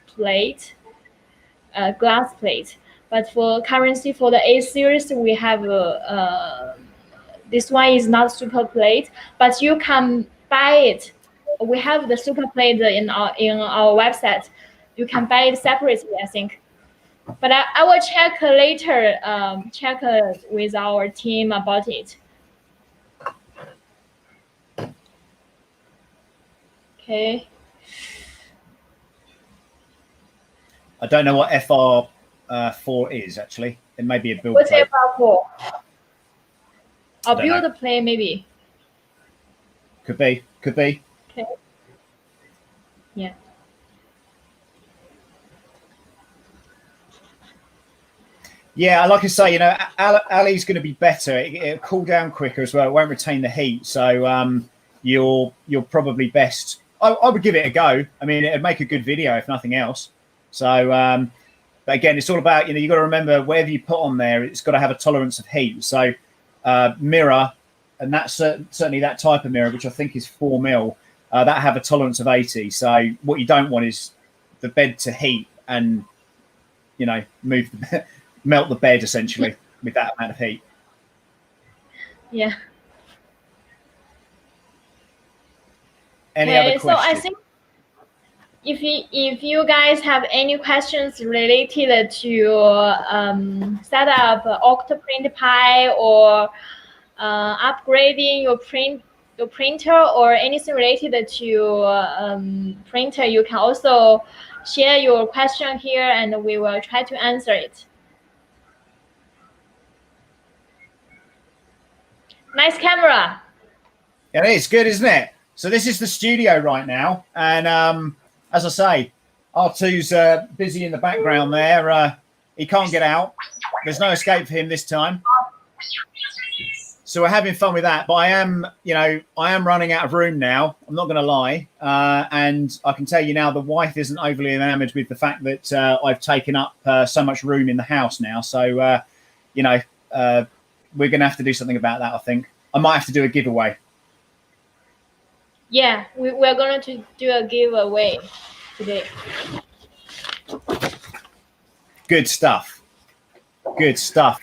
plate. glass plate. But currently for the A series, we have this one is not super plate, but you can buy it. We have the super plate in our website. You can buy it separately, I think. But I will check later. Check with our team about it. Okay. I don't know what FR4 is actually. It may be a build What's plate. FR4? A build plate maybe. Could be. Could be. Okay. Yeah. Yeah, like I say, you know, Ali's going to be better. It'll cool down quicker as well. It won't retain the heat, so you're probably best. I would give it a go. I mean, it'd make a good video if nothing else. So, but again, it's all about, you know, you got to remember whatever you put on there, it's got to have a tolerance of heat. So, mirror, and that's certainly that type of mirror, which I think is 4 mil, that have a tolerance of 80. So, what you don't want is the bed to heat and, you know, melt the bed essentially with that amount of heat. Yeah. Any other questions? So I think if you guys have any questions related to set up OctoPrint Pi or upgrading your printer or anything related to printer, you can also share your question here, and we will try to answer it. Nice camera. It is good, isn't it? So this is the studio right now, and as I say, R2's busy in the background there. He can't get out. There's no escape for him this time. So we're having fun with that. But I am running out of room now. I'm not going to lie, and I can tell you now, the wife isn't overly enamored with the fact that I've taken up so much room in the house now. So we're going to have to do something about that, I think. I might have to do a giveaway. Yeah, we're going to do a giveaway today. Good stuff. Good stuff.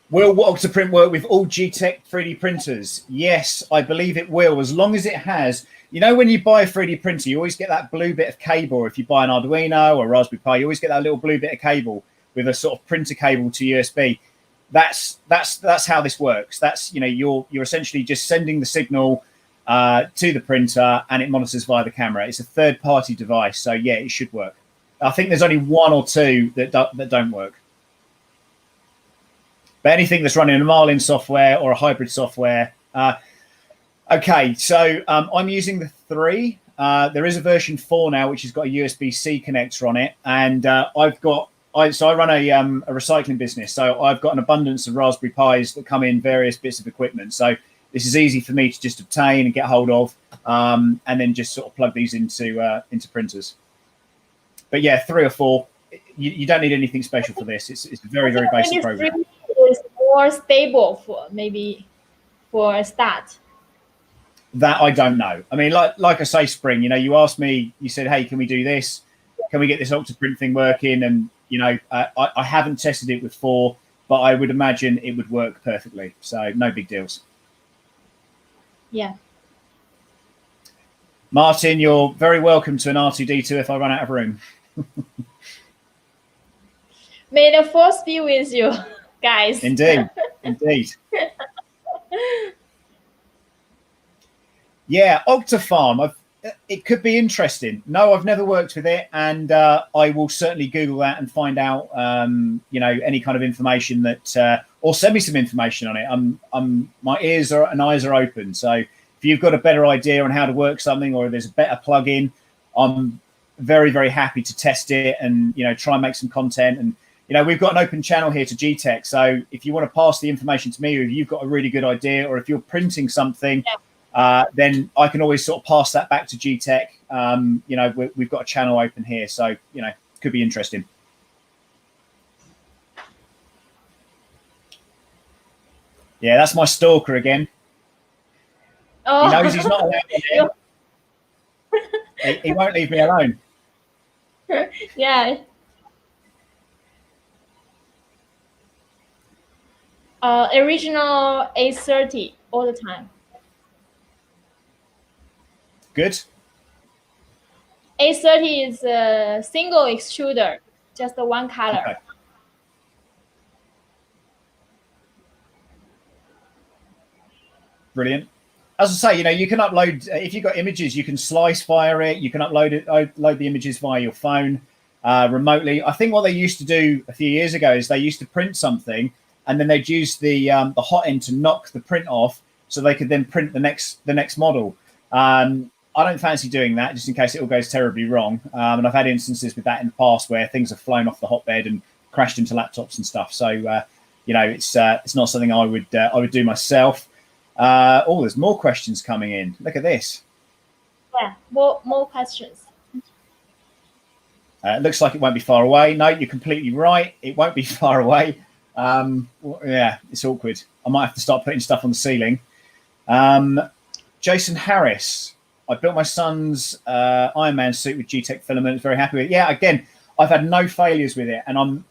Will OctoPrint work with all Geeetech 3D printers? Yes, I believe it will, as long as it has. You know, when you buy a 3D printer, you always get that blue bit of cable. Or if you buy an Arduino or Raspberry Pi, you always get that little blue bit of cable with a sort of printer cable to USB. That's how this works. That's, you know, you're essentially just sending the signal to the printer, and it monitors via the camera. It's a third-party device, so yeah, it should work. I think there's only 1 or 2 that don't work. But anything that's running a Marlin software or a hybrid software. Okay, so I'm using the 3. There is a version 4 now, which has got a USB-C connector on it, and I run a recycling business, so I've got an abundance of Raspberry Pis that come in various bits of equipment. So this is easy for me to just obtain and get hold of, and then just sort of plug these into printers. But yeah, 3 or 4. You don't need anything special for this. It's a very basic program. It's more stable for a start. That I don't know. I mean, like I say, Spring. You know, you asked me. You said, "Hey, can we do this? Can we get this OctoPrint thing working?" And you know, I haven't tested it with 4, but I would imagine it would work perfectly. So no big deals. Yeah. Martin, you're very welcome to an R2D2 if I run out of room. May the force be with you, guys. Indeed, indeed. Yeah, Octofarm. It could be interesting. No, I've never worked with it, and I will certainly Google that and find out, you know, any kind of information that, or send me some information on it. My ears and eyes are open. So if you've got a better idea on how to work something, or there's a better plugin, I'm very happy to test it and, you know, try and make some content. And you know, we've got an open channel here to Geeetech. So if you want to pass the information to me, or if you've got a really good idea, or if you're printing something. Yeah. Then I can always sort of pass that back to Geeetech. You know, we've got a channel open here, so, you know, could be interesting. Yeah, that's my stalker again. Oh. He knows he's not allowed in here. He won't leave me alone. Yeah. Original A30 all the time. Good. A30 is a single extruder, just the one color. Okay. Brilliant. As I say, you can upload, if you've got images, you can slice via it. You can load the images via your phone remotely. I think what they used to do a few years ago is they used to print something and then they'd use the hot end to knock the print off so they could then print the next model. I don't fancy doing that just in case it all goes terribly wrong. And I've had instances with that in the past where things have flown off the hotbed and crashed into laptops and stuff. So, it's not something I would do myself. There's more questions coming in. Look at this. Yeah, more questions. Looks like it won't be far away. No, you're completely right. It won't be far away. Yeah, it's awkward. I might have to start putting stuff on the ceiling. Jason Harris. I built my son's Iron Man suit with Geeetech filament. Very happy with it. Yeah, again, I've had no failures with it. And I'm,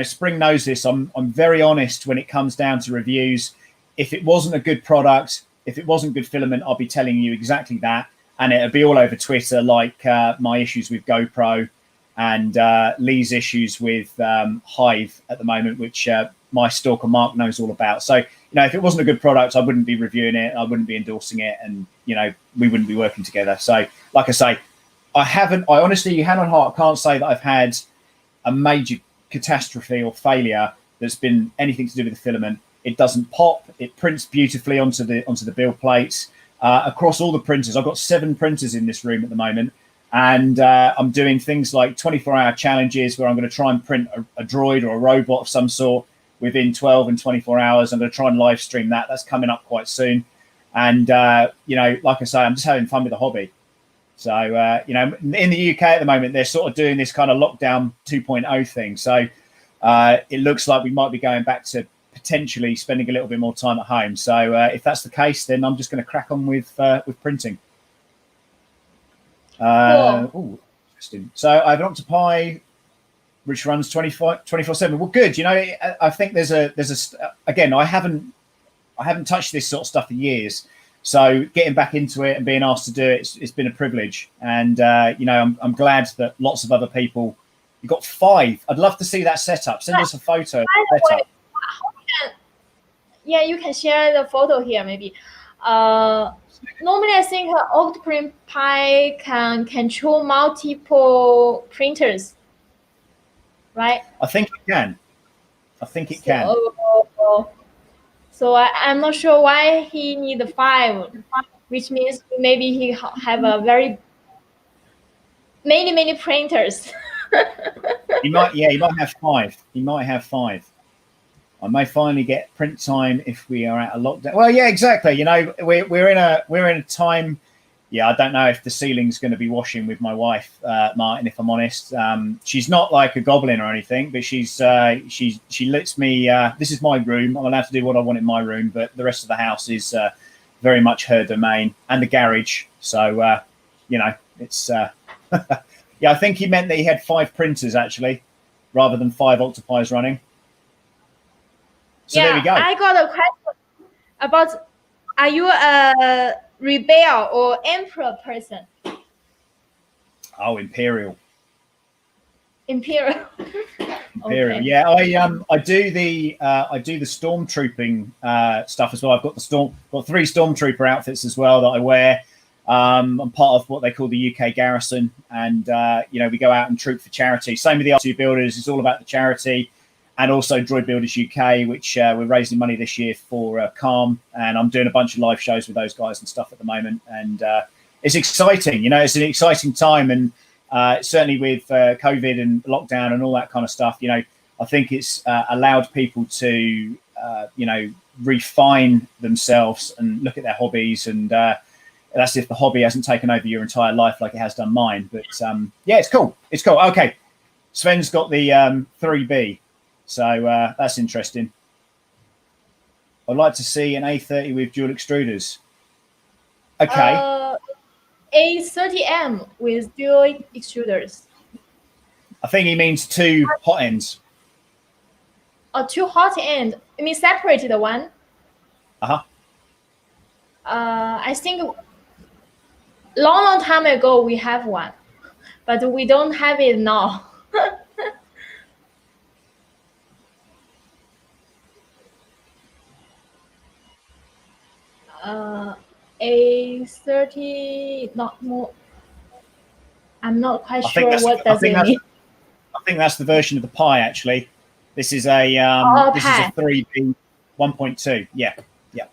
Spring knows this. I'm very honest when it comes down to reviews. If it wasn't a good product, if it wasn't good filament, I'll be telling you exactly that. And it'll be all over Twitter, like my issues with GoPro and Lee's issues with Hive at the moment, which my stalker Mark knows all about. So, if it wasn't a good product, I wouldn't be reviewing it. I wouldn't be endorsing it. And, we wouldn't be working together. So, like I say, I honestly, hand on heart, can't say that I've had a major catastrophe or failure that's been anything to do with the filament. It doesn't pop. It prints beautifully onto the build plates across all the printers. I've got 7 printers in this room at the moment, and I'm doing things like 24-hour challenges where I'm going to try and print a droid or a robot of some sort within 12 and 24 hours. I'm going to try and live stream that. That's coming up quite soon. And like I say, I'm just having fun with the hobby. So in the UK at the moment, they're sort of doing this kind of lockdown 2.0 thing. So it looks like we might be going back to potentially spending a little bit more time at home. So if that's the case, then I'm just going to crack on with printing. Cool. Ooh, interesting. So I have an Octopi which runs 24/7. Well, good. I think there's again, I haven't touched this sort of stuff for years. So getting back into it and being asked to do it, it's been a privilege. And I'm glad that lots of other people. You've got 5. I'd love to see that setup. Send us a photo. Yeah, you can share the photo here, maybe. Normally, I think OctoPrint Pi can control multiple printers, right? I think it can. So I'm not sure why he need 5, which means maybe he have a very many printers. He might have 5. He might have 5. I may finally get print time if we are at a lockdown. Well, yeah, exactly. We're in a time. Yeah, I don't know if the ceiling's going to be washing with my wife, Martin. If I'm honest, she's not like a goblin or anything, but she lets me. This is my room. I'm allowed to do what I want in my room, but the rest of the house is very much her domain, and the garage. So it's. Yeah, I think he meant that he had 5 printers actually, rather than 5 Octopis running. So there we go. I got a question about: are you a rebel or emperor person? Oh, Imperial. Imperial. Okay. Yeah, I do the stormtrooping stuff as well. I've got 3 stormtrooper outfits as well that I wear. I'm part of what they call the UK Garrison, and we go out and troop for charity. Same with the R2 builders; it's all about the charity. And also Droid Builders UK, which we're raising money this year for Calm, and I'm doing a bunch of live shows with those guys and stuff at the moment. And it's exciting, it's an exciting time, and certainly with COVID and lockdown and all that kind of stuff, I think it's allowed people to refine themselves and look at their hobbies, and that's if the hobby hasn't taken over your entire life like it has done mine. But yeah, it's cool. Okay, Sven's got the 3B. So that's interesting. I'd like to see an A30 with dual extruders. Okay. A30M with dual extruders. I think he means 2 hot ends. Or 2 hot ends. You mean separated one? Uh-huh. I think long time ago we have one, but we don't have it now. A30, not more. I'm not quite sure what does it mean. I think that's the version of the Pi actually. This is a this is a 3B 1.2. Yeah. Yeah.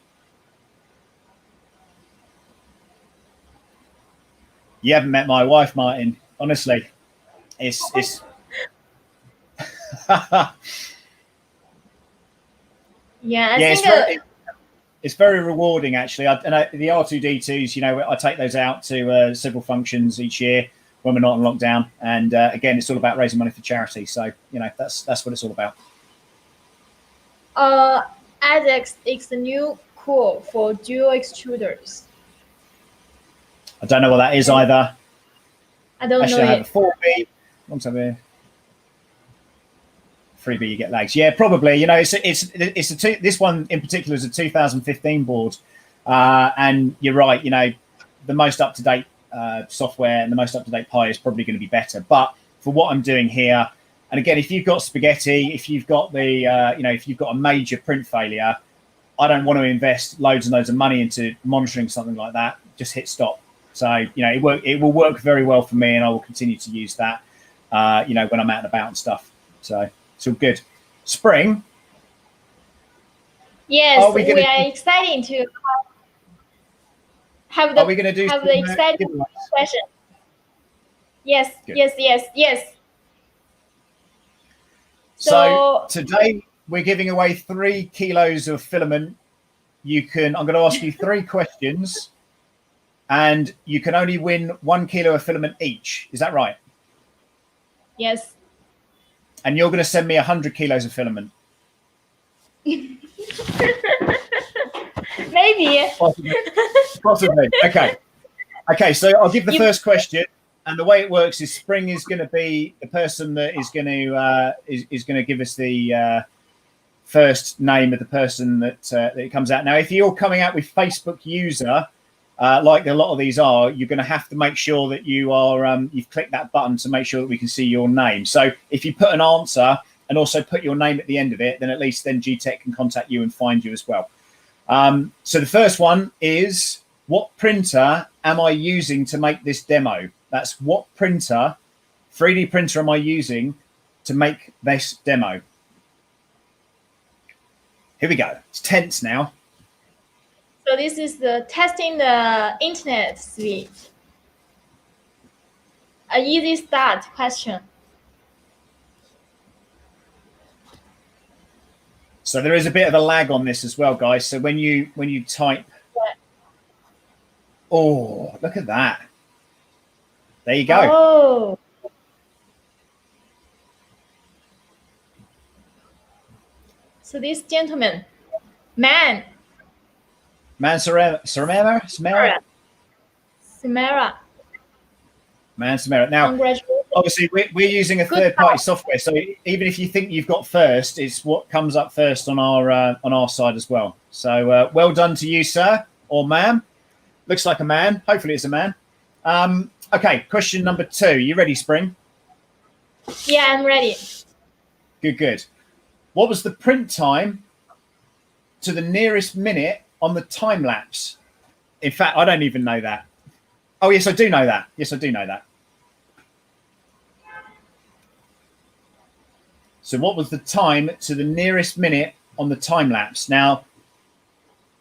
You haven't met my wife, Martin. Honestly. It's yeah, it's very rewarding actually. The R2D2s, you know, I take those out to several functions each year when we're not on lockdown, and again, it's all about raising money for charity. So you know, that's what it's all about. ASICS is the new core for dual extruders. I don't know what that is either. I don't actually, know. I have a 4B. One time here. 3B, you get lags. Yeah, probably. You know, this one in particular is a 2015 board, and you're right. You know, the most up to date software and the most up to date Pi is probably going to be better. But for what I'm doing here, and again, if you've got spaghetti, if you've got the you know, if you've got a major print failure, I don't want to invest loads and loads of money into monitoring something like that. Just hit stop. So you know, it will work very well for me, and I will continue to use that. You know, when I'm out and about and stuff. So. It's all good. Spring. Yes, we are excited to have the, the exciting question. Yes, good. Yes. So today we're giving away 3 kilos of filament. I'm going to ask you 3 questions, and you can only win 1 kilo of filament each. Is that right? Yes. And you're going to send me 100 kilos of filament. Maybe. Possibly. Okay. So I'll give the first question, and the way it works is Spring is going to be the person that is going to is going to give us the first name of the person that it comes out. Now, if you're coming out with Facebook user, like a lot of these are, you're going to have to make sure that you are you've clicked that button to make sure that we can see your name. So if you put an answer and also put your name at the end of it, then at least then Geeetech can contact you and find you as well. So the first one is, what printer am I using to make this demo? That's what printer, 3D printer am I using to make this demo? Here we go. It's tense now. So this is the testing the internet suite. An easy start question. So there is a bit of a lag on this as well, guys. So when you type, oh, look at that. There you go. Oh. So this gentleman, Man Samara. Now, obviously, we're using a third-party software, so even if you think you've got first, it's what comes up first on our side as well. So well done to you, sir or ma'am. Looks like a man. Hopefully, it's a man. Okay, question number 2. You ready, Spring? Yeah, I'm ready. Good. What was the print time to the nearest minute on the time lapse? In fact, I don't even know that. Oh, yes, I do know that. So what was the time to the nearest minute on the time lapse? Now,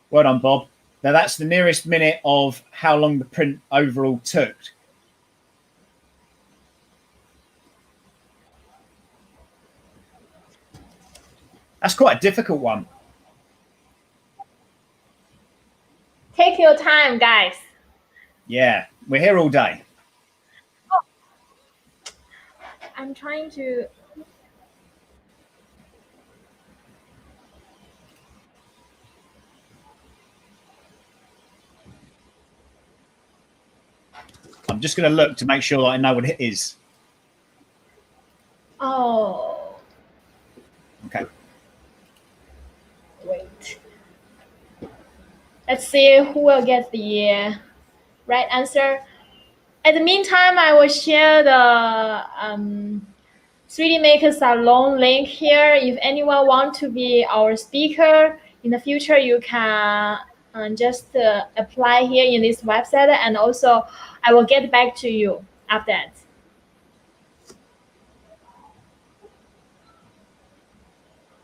well done, Bob. Now, that's the nearest minute of how long the print overall took. That's quite a difficult one. Take your time, guys. Yeah, we're here all day. Oh. I'm trying to... I'm just going to look to make sure that I know what it is. Let's see who will get the right answer. At the meantime, I will share the 3D Maker Salon link here. If anyone wants to be our speaker in the future, you can just apply here in this website, and also I will get back to you after that.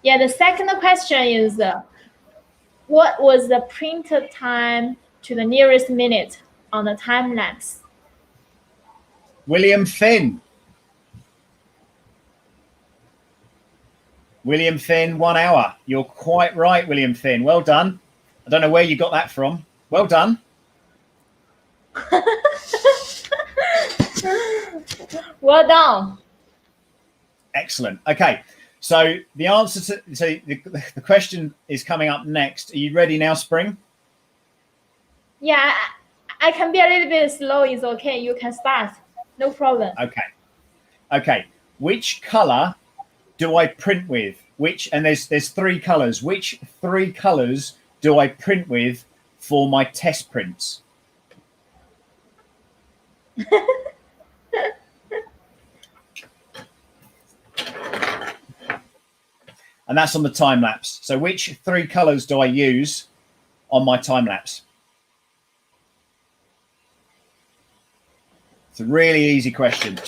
Yeah, the second question is, what was the print time to the nearest minute on the time lapse? William Finn. William Finn, 1 hour. You're quite right, William Finn. Well done. I don't know where you got that from. Well done. Well done. Excellent. Okay. So the answer to the question is coming up next. Are you ready now, Spring? Yeah, I can be a little bit slow. It's okay. You can start. No problem. Okay. Okay. Which color do I print with? And there's 3 colors. Which 3 colors do I print with for my test prints? And that's on the time lapse. So which 3 colors do I use on my time lapse? It's a really easy question.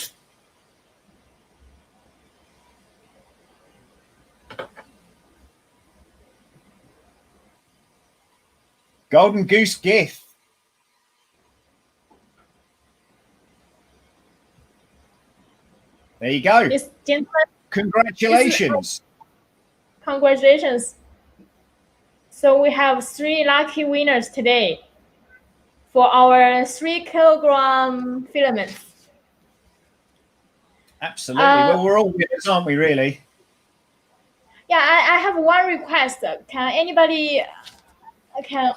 Golden Goose gift. There you go. Congratulations. Congratulations. So we have 3 lucky winners today for our 3-kilogram filaments. Absolutely. Well, we're all winners, aren't we, really? Yeah, I have one request. Can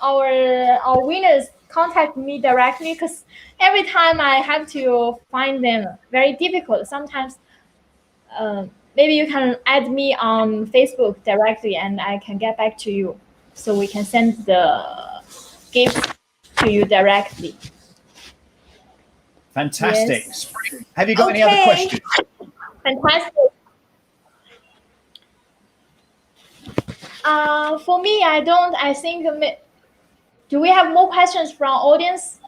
our winners contact me directly? Because every time I have to find them very difficult. Sometimes maybe you can add me on Facebook directly and I can get back to you. So we can send the gift to you directly. Fantastic. Yes. Have you got any other questions? Fantastic. For me, I don't. I think. Do we have more questions from audience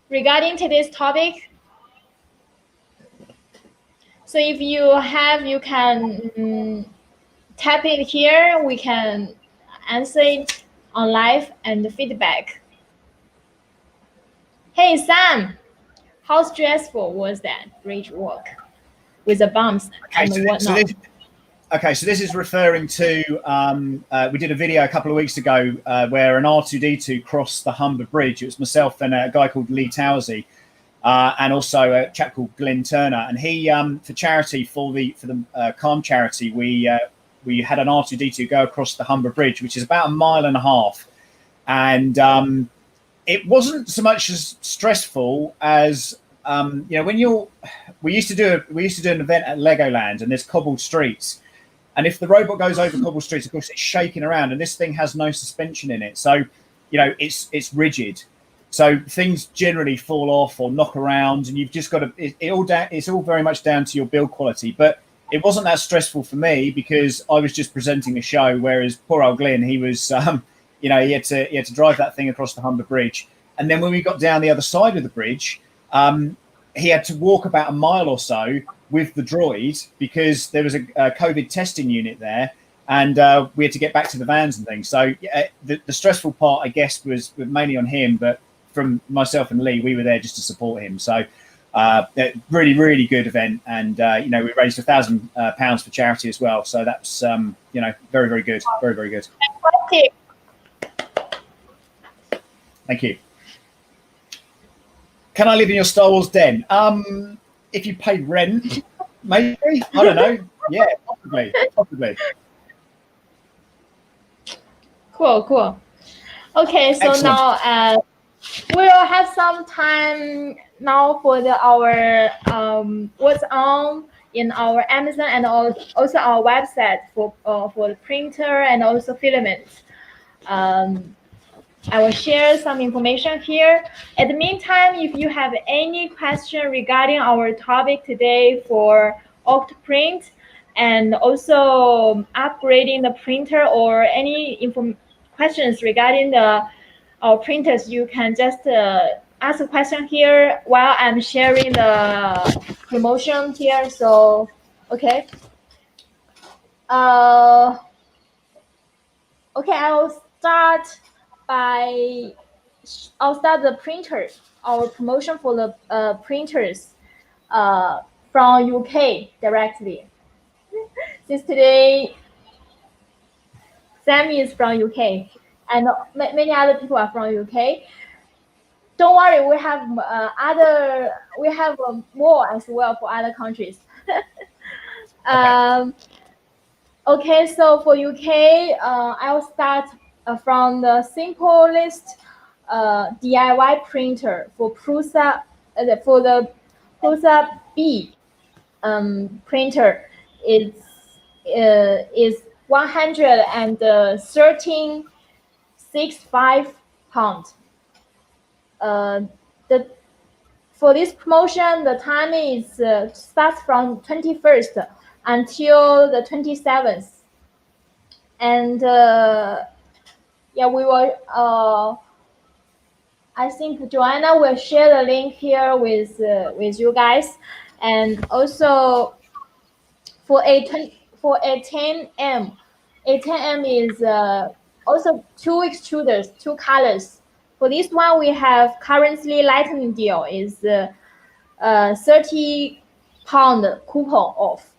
regarding today's topic? So if you have, you can tap it here. We can answer it on live and feedback. Hey Sam, how stressful was that bridge work with the bumps and whatnot? So this is referring to, we did a video a couple of weeks ago where an R2-D2 crossed the Humber Bridge. It was myself and a guy called Lee Towersey, and also a chap called Glenn Turner. And he, for charity, for the Calm charity, we had an R2-D2 go across the Humber Bridge, which is about 1.5 miles. And it wasn't so much as stressful as, when we used to do an event at Legoland, and there's cobbled streets. And if the robot goes over cobbled streets, of course, it's shaking around, and this thing has no suspension in it. So, it's rigid. So things generally fall off or knock around, and you've just got to. It's all very much down to your build quality. But it wasn't that stressful for me because I was just presenting a show, whereas poor old Glenn, he was, he had to drive that thing across the Humber Bridge, and then when we got down the other side of the bridge, he had to walk about 1 mile or so with the droid because there was a COVID testing unit there, and we had to get back to the vans and things. So the stressful part, I guess, was mainly on him, but from myself and Lee, we were there just to support him. So really, really good event, and we raised £1,000 for charity as well. So that's very, very good, very, very good. Thank you. Can I live in your Star Wars den? If you pay rent, maybe. I don't know. Yeah, possibly. Cool. Okay, so excellent. Now we'll have some time now for our what's on in our Amazon and also our website for the printer and also filaments. I will share some information here. At the meantime, if you have any question regarding our topic today for OctoPrint and also upgrading the printer or any questions regarding our printers, you can just ask a question here while I'm sharing the promotion here. So, okay. Okay, I'll start the printer, our promotion for the printers from UK directly. Since today, Sam is from UK, and many other people are from UK. Don't worry, we have more as well for other countries. Okay, so for UK, I'll start from the simplest DIY printer for Prusa, for the Prusa B printer is 113.65 pounds. For this promotion, the time is starts from 21st until the 27th, and yeah, we will. I think Joanna will share the link here with you guys, and also for A10M, A10M is also two extruders, two colors. For this one, we have currently lightning deal is 30 pound coupon off,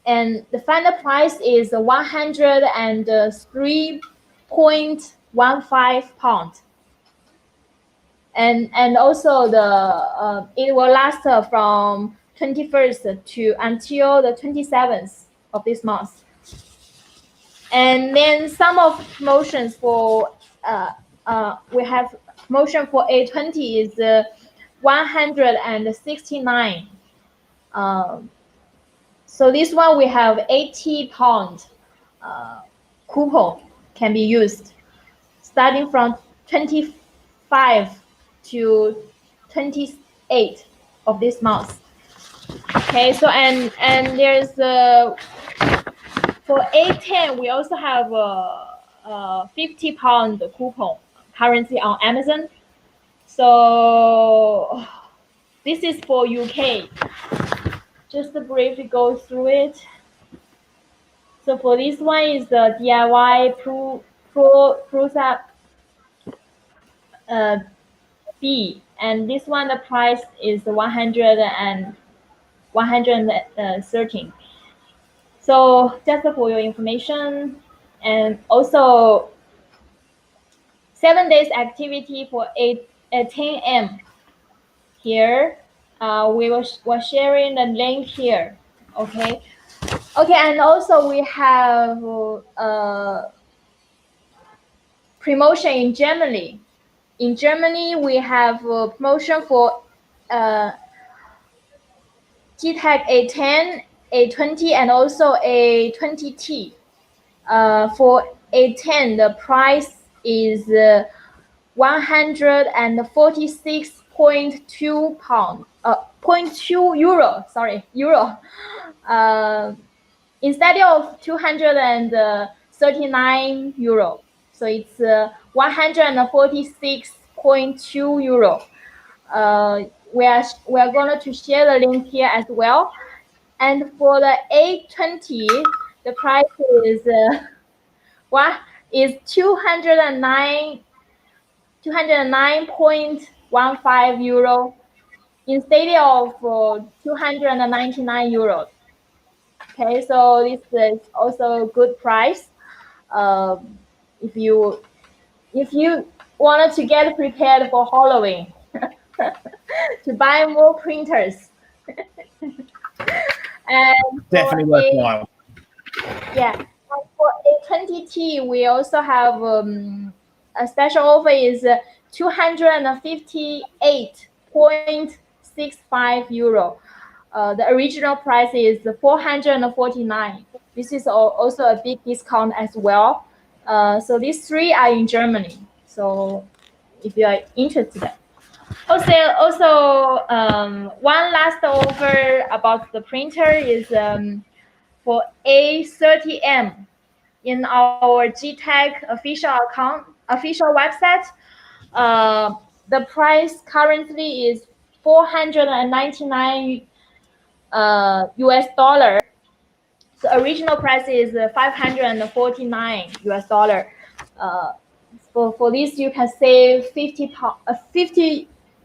and the final price is 103.15 pound. And also the it will last from 21st to until the 27th of this month. And then some of promotions for we have promotion for A20 is 169. So this one we have 80 pound coupon can be used starting from 25 to 28 of this month. Okay, so and there's for A10 we also have a 50 pound coupon currently on Amazon. So this is for UK. Just to briefly go through it. So for this one is the DIY Prusa B, and this one the price is 113. So just for your information, and also 7 days activity for A10M here. We're sharing the link here. Okay, and also we have promotion in Germany. In Germany, we have a promotion for Geeetech A10, A20, and also A20T. For A10, the price is 146.2 pound, 0.2 euro. Sorry, euro. Instead of 239 euro, so it's 146.2 euro. We are going to share the link here as well. And for the A20, the price is 209.15 euro instead of 299 euros. Okay, so this is also a good price. If you wanted to get prepared for Halloween, to buy more printers. And definitely worthwhile. Yeah, and for A20T, we also have a special offer is 258.65 euro. The original price is 449. This is also a big discount as well. So these three are in Germany. So if you are interested. Also, one last offer about the printer is for A30M in our Geeetech official website. The price currently is $499 US. The original price is $549 US. For this, you can save 50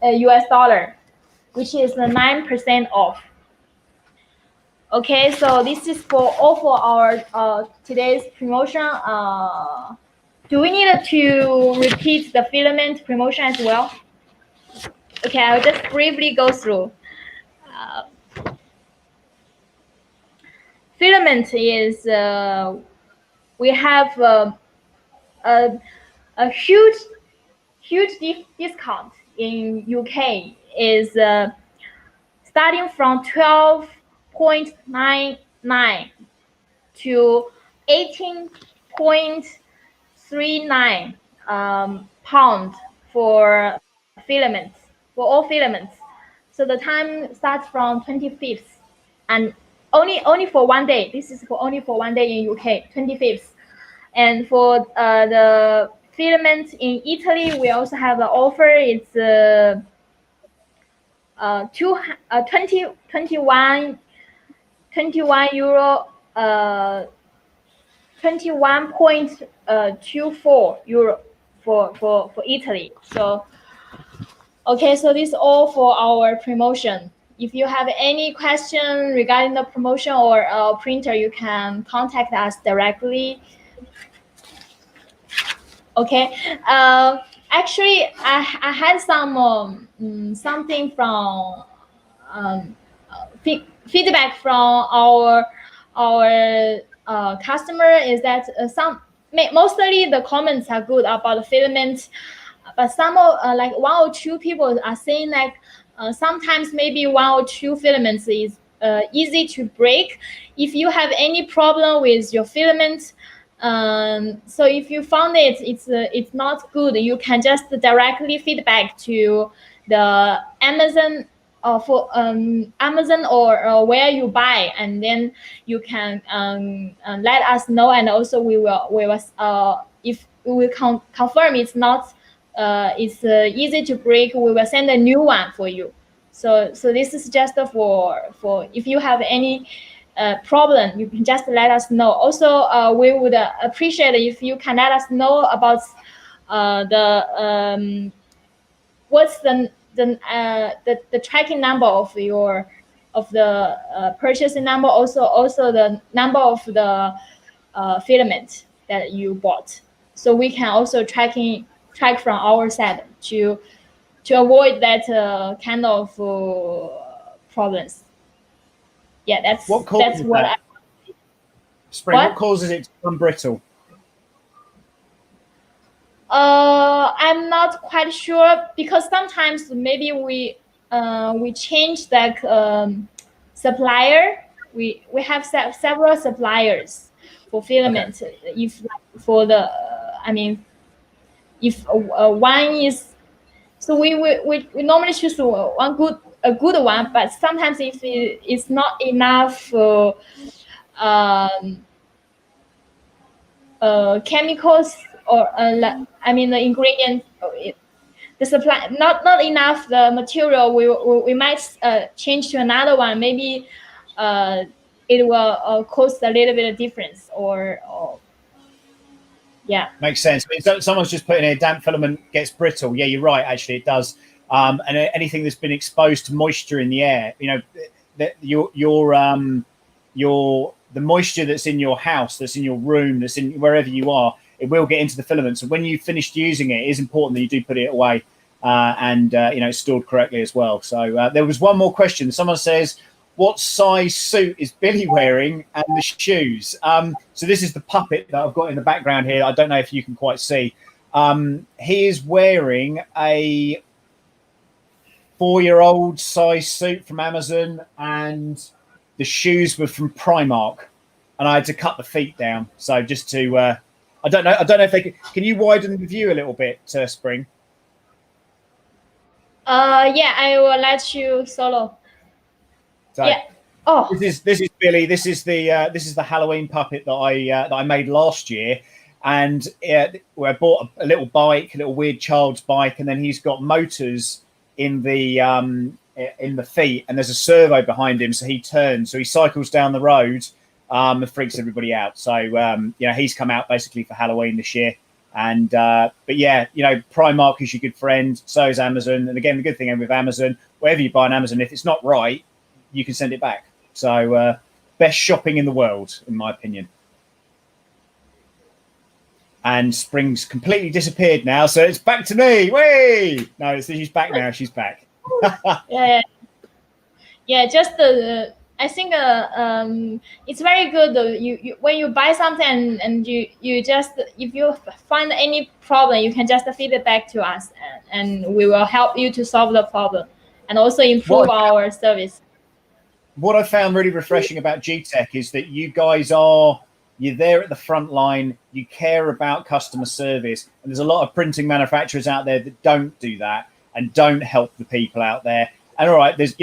US, which is 9% off. Okay, so this is for all for our today's promotion. Do we need to repeat the filament promotion as well? Okay, I'll just briefly go through. Filament is we have a huge discount in UK is starting from 12.99 to 18.39 pound for filaments, for all filaments. So the time starts from 25th and only for 1 day. This is for only for 1 day in UK, 25th. And for the filaments in Italy, we also have an offer. It's 21 euro, 21.24 euro for Italy. So okay, so this is all for our promotion. If you have any question regarding the promotion or printer, you can contact us directly. Okay. Actually, I had some something from feedback from our customer is that mostly the comments are good about the filament, but some like 1 or 2 people are saying like sometimes maybe 1 or 2 filaments is easy to break. If you have any problem with your filament, so if you found it's not good, you can just directly feedback to the Amazon for Amazon or where you buy, and then you can let us know, and also we will if we will confirm it's not it's easy to break, we will send a new one for you. So this is just for if you have any problem, you can just let us know. Also, we would appreciate if you can let us know about what's the tracking number of the purchasing number, also the number of the filament that you bought, so we can also track from our side to avoid that kind of problems. Yeah, that's what causes it to become brittle? I'm not quite sure, because sometimes maybe we change like supplier. We have several suppliers for filament. Okay. If for the if one is, so we normally choose a good one, but sometimes if it's not enough chemicals or the ingredients, the supply not enough the material, we might change to another one. Maybe it will cause a little bit of difference or yeah. Makes sense. I mean, someone's just putting in a damp filament gets brittle. Yeah, you're right. Actually, it does. And anything that's been exposed to moisture in the air, the moisture that's in your house, that's in your room, that's in wherever you are, it will get into the filament. So when you've finished using it, it is important that you do put it away and it's stored correctly as well. So there was one more question. Someone says, what size suit is Billy wearing and the shoes? So this is the puppet that I've got in the background here. I don't know if you can quite see. He is wearing a 4-year-old size suit from Amazon, and the shoes were from Primark, and I had to cut the feet down. So just to I don't know if they can you widen the view a little bit, Spring? Yeah, I will let you solo. So, yeah. Oh, this is Billy. This is the Halloween puppet that I made last year, and I bought a little bike, a little weird child's bike, and then he's got motors in the feet, and there's a servo behind him, so he turns, so he cycles down the road, and freaks everybody out. So he's come out basically for Halloween this year. And but yeah, Primark is your good friend, so is Amazon. And again, the good thing with Amazon, wherever you buy on Amazon, if it's not right, you can send it back. So best shopping in the world, in my opinion. And Spring's completely disappeared now, so it's back to me. Way no, she's back now. She's back. yeah. Just I think it's very good. You when you buy something and you just, if you find any problem, you can just feed it back to us, and we will help you to solve the problem and also improve our service. What I found really refreshing about Geeetech is that you guys you're there at the front line. You care about customer service, and there's a lot of printing manufacturers out there that don't do that and don't help the people out there. And all right, there's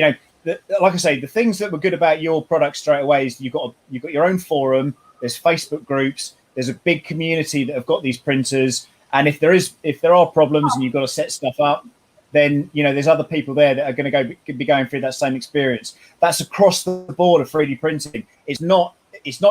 like I say, the things that were good about your product straight away is you've got your own forum. There's Facebook groups. There's a big community that have got these printers, and if there are problems and you've got to set stuff up, then there's other people there that are going to be going through that same experience. That's across the board of 3D printing. It's not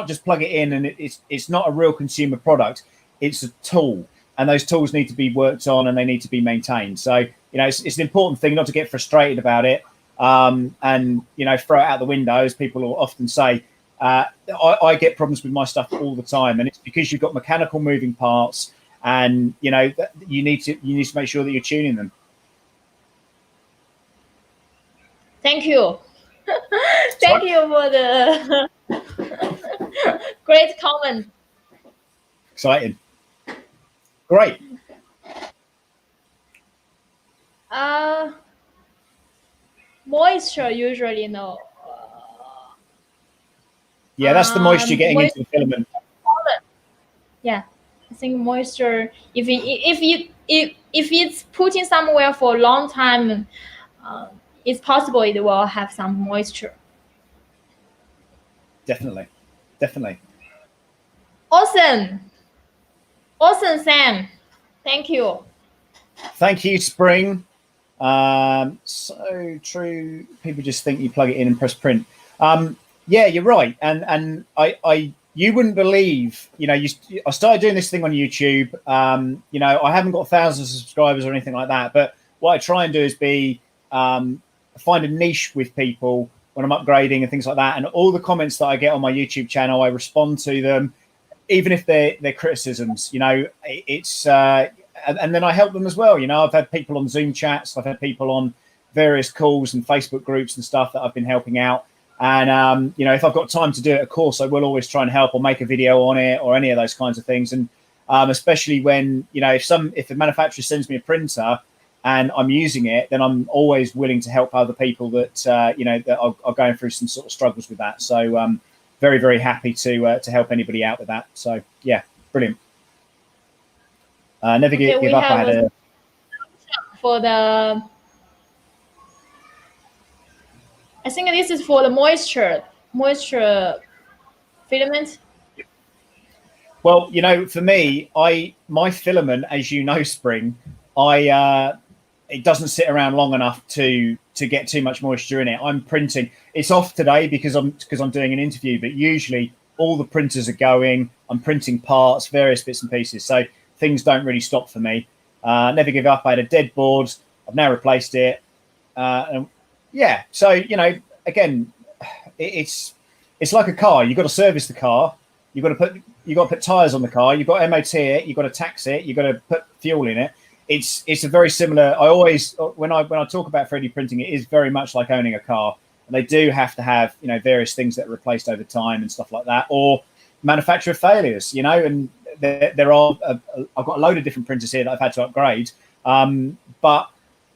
just plug it in and it's not a real consumer product. It's a tool, and those tools need to be worked on and they need to be maintained. So it's an important thing not to get frustrated about it, and throw it out the window, as people will often say. I get problems with my stuff all the time, and it's because you've got mechanical moving parts, and you need to make sure that you're tuning them. Thank you. Thank you for the great comment. Exciting. Great. Moisture usually no. Yeah, that's the moisture getting into the filament. Yeah, I think moisture. If it's putting somewhere for a long time, it's possible it will have some moisture. Definitely. Awesome, Sam. Thank you. Thank you, Spring. So true. People just think you plug it in and press print. Yeah, you're right. And you wouldn't believe, I started doing this thing on YouTube. I haven't got thousands of subscribers or anything like that, but what I try and do is find a niche with people when I'm upgrading and things like that. And all the comments that I get on my YouTube channel, I respond to them, even if they're criticisms. It's and then I help them as well. I've had people on Zoom chats, I've had people on various calls and Facebook groups and stuff that I've been helping out. And if I've got time to do it, of course, I will always try and help or make a video on it or any of those kinds of things. And especially when if the manufacturer sends me a printer and I'm using it, then I'm always willing to help other people that that are going through some sort of struggles with that. So very, very happy to help anybody out with that. So yeah, brilliant. Never give up. I had for the. I think this is for the moisture filament. Well, for me, my filament, as you know, Spring, it doesn't sit around long enough to get too much moisture in it. I'm printing. It's off today because I'm doing an interview, but usually all the printers are going. I'm printing parts, various bits and pieces. So things don't really stop for me. Never give up. I had a dead board. I've now replaced it. And yeah. So, again, it's like a car. You've got to service the car. You've got to put tires on the car. You've got to MOT it. You've got to tax it. You've got to put fuel in it. It's a very similar. I always when I talk about 3D printing, it is very much like owning a car. And they do have to have various things that are replaced over time and stuff like that, or manufacturer failures. And there are. I've got a load of different printers here that I've had to upgrade. But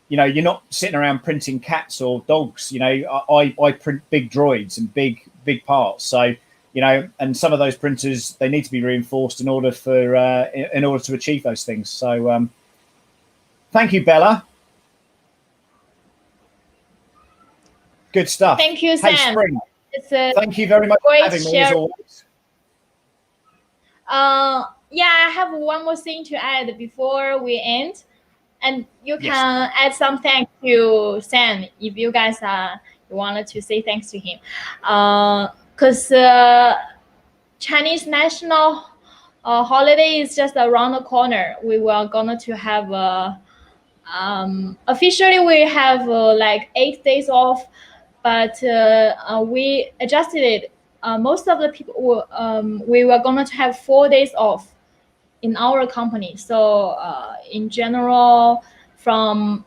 you're not sitting around printing cats or dogs. I print big droids and big parts. So you know, and some of those printers, they need to be reinforced in order for in order to achieve those things. So thank you, Bella. Good stuff. Thank you, Hey, Sam. Spring. It's a Thank you very much for great having me, as always. Yeah, I have one more thing to add before we end, and you can add some thanks to Sam if you guys you wanted to say thanks to him, because Chinese national holiday is just around the corner. We were gonna to have officially we have like 8 days off, but we adjusted it. Most of the people we were going to have 4 days off in our company. So in general, from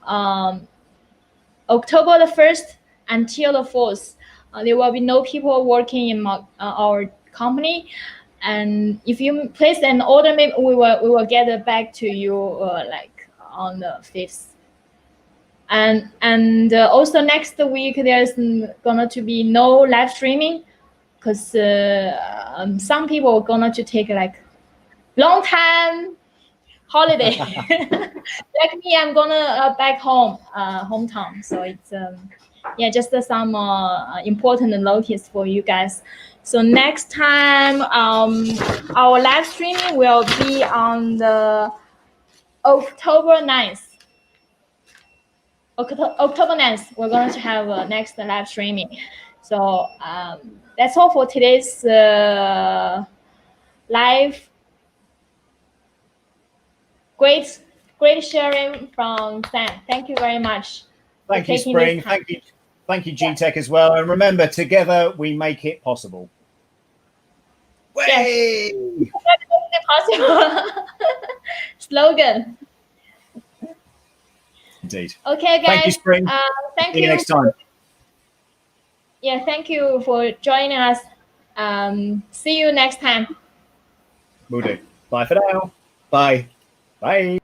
October the 1st until the 4th, there will be no people working in our company. And if you place an order, maybe we will get it back to you like on the 5th. And also next week there's gonna to be no live streaming because some people are gonna to take like long time holiday. Like me, I'm gonna back home, hometown. So it's yeah, just some important notice for you guys. So next time, our live streaming will be on the October 9th. October 9th, we're going to have next live streaming. So that's all for today's live. Great sharing from Sam. Thank you very much. Thank you, Spring. Thank you, Geeetech as well. And remember, together we make it possible. Yes. Possible. Slogan. Indeed. Okay, guys. Thank you, Spring. Thank See you next time. Yeah, thank you for joining us. See you next time. Will do. Bye for now. Bye. Bye.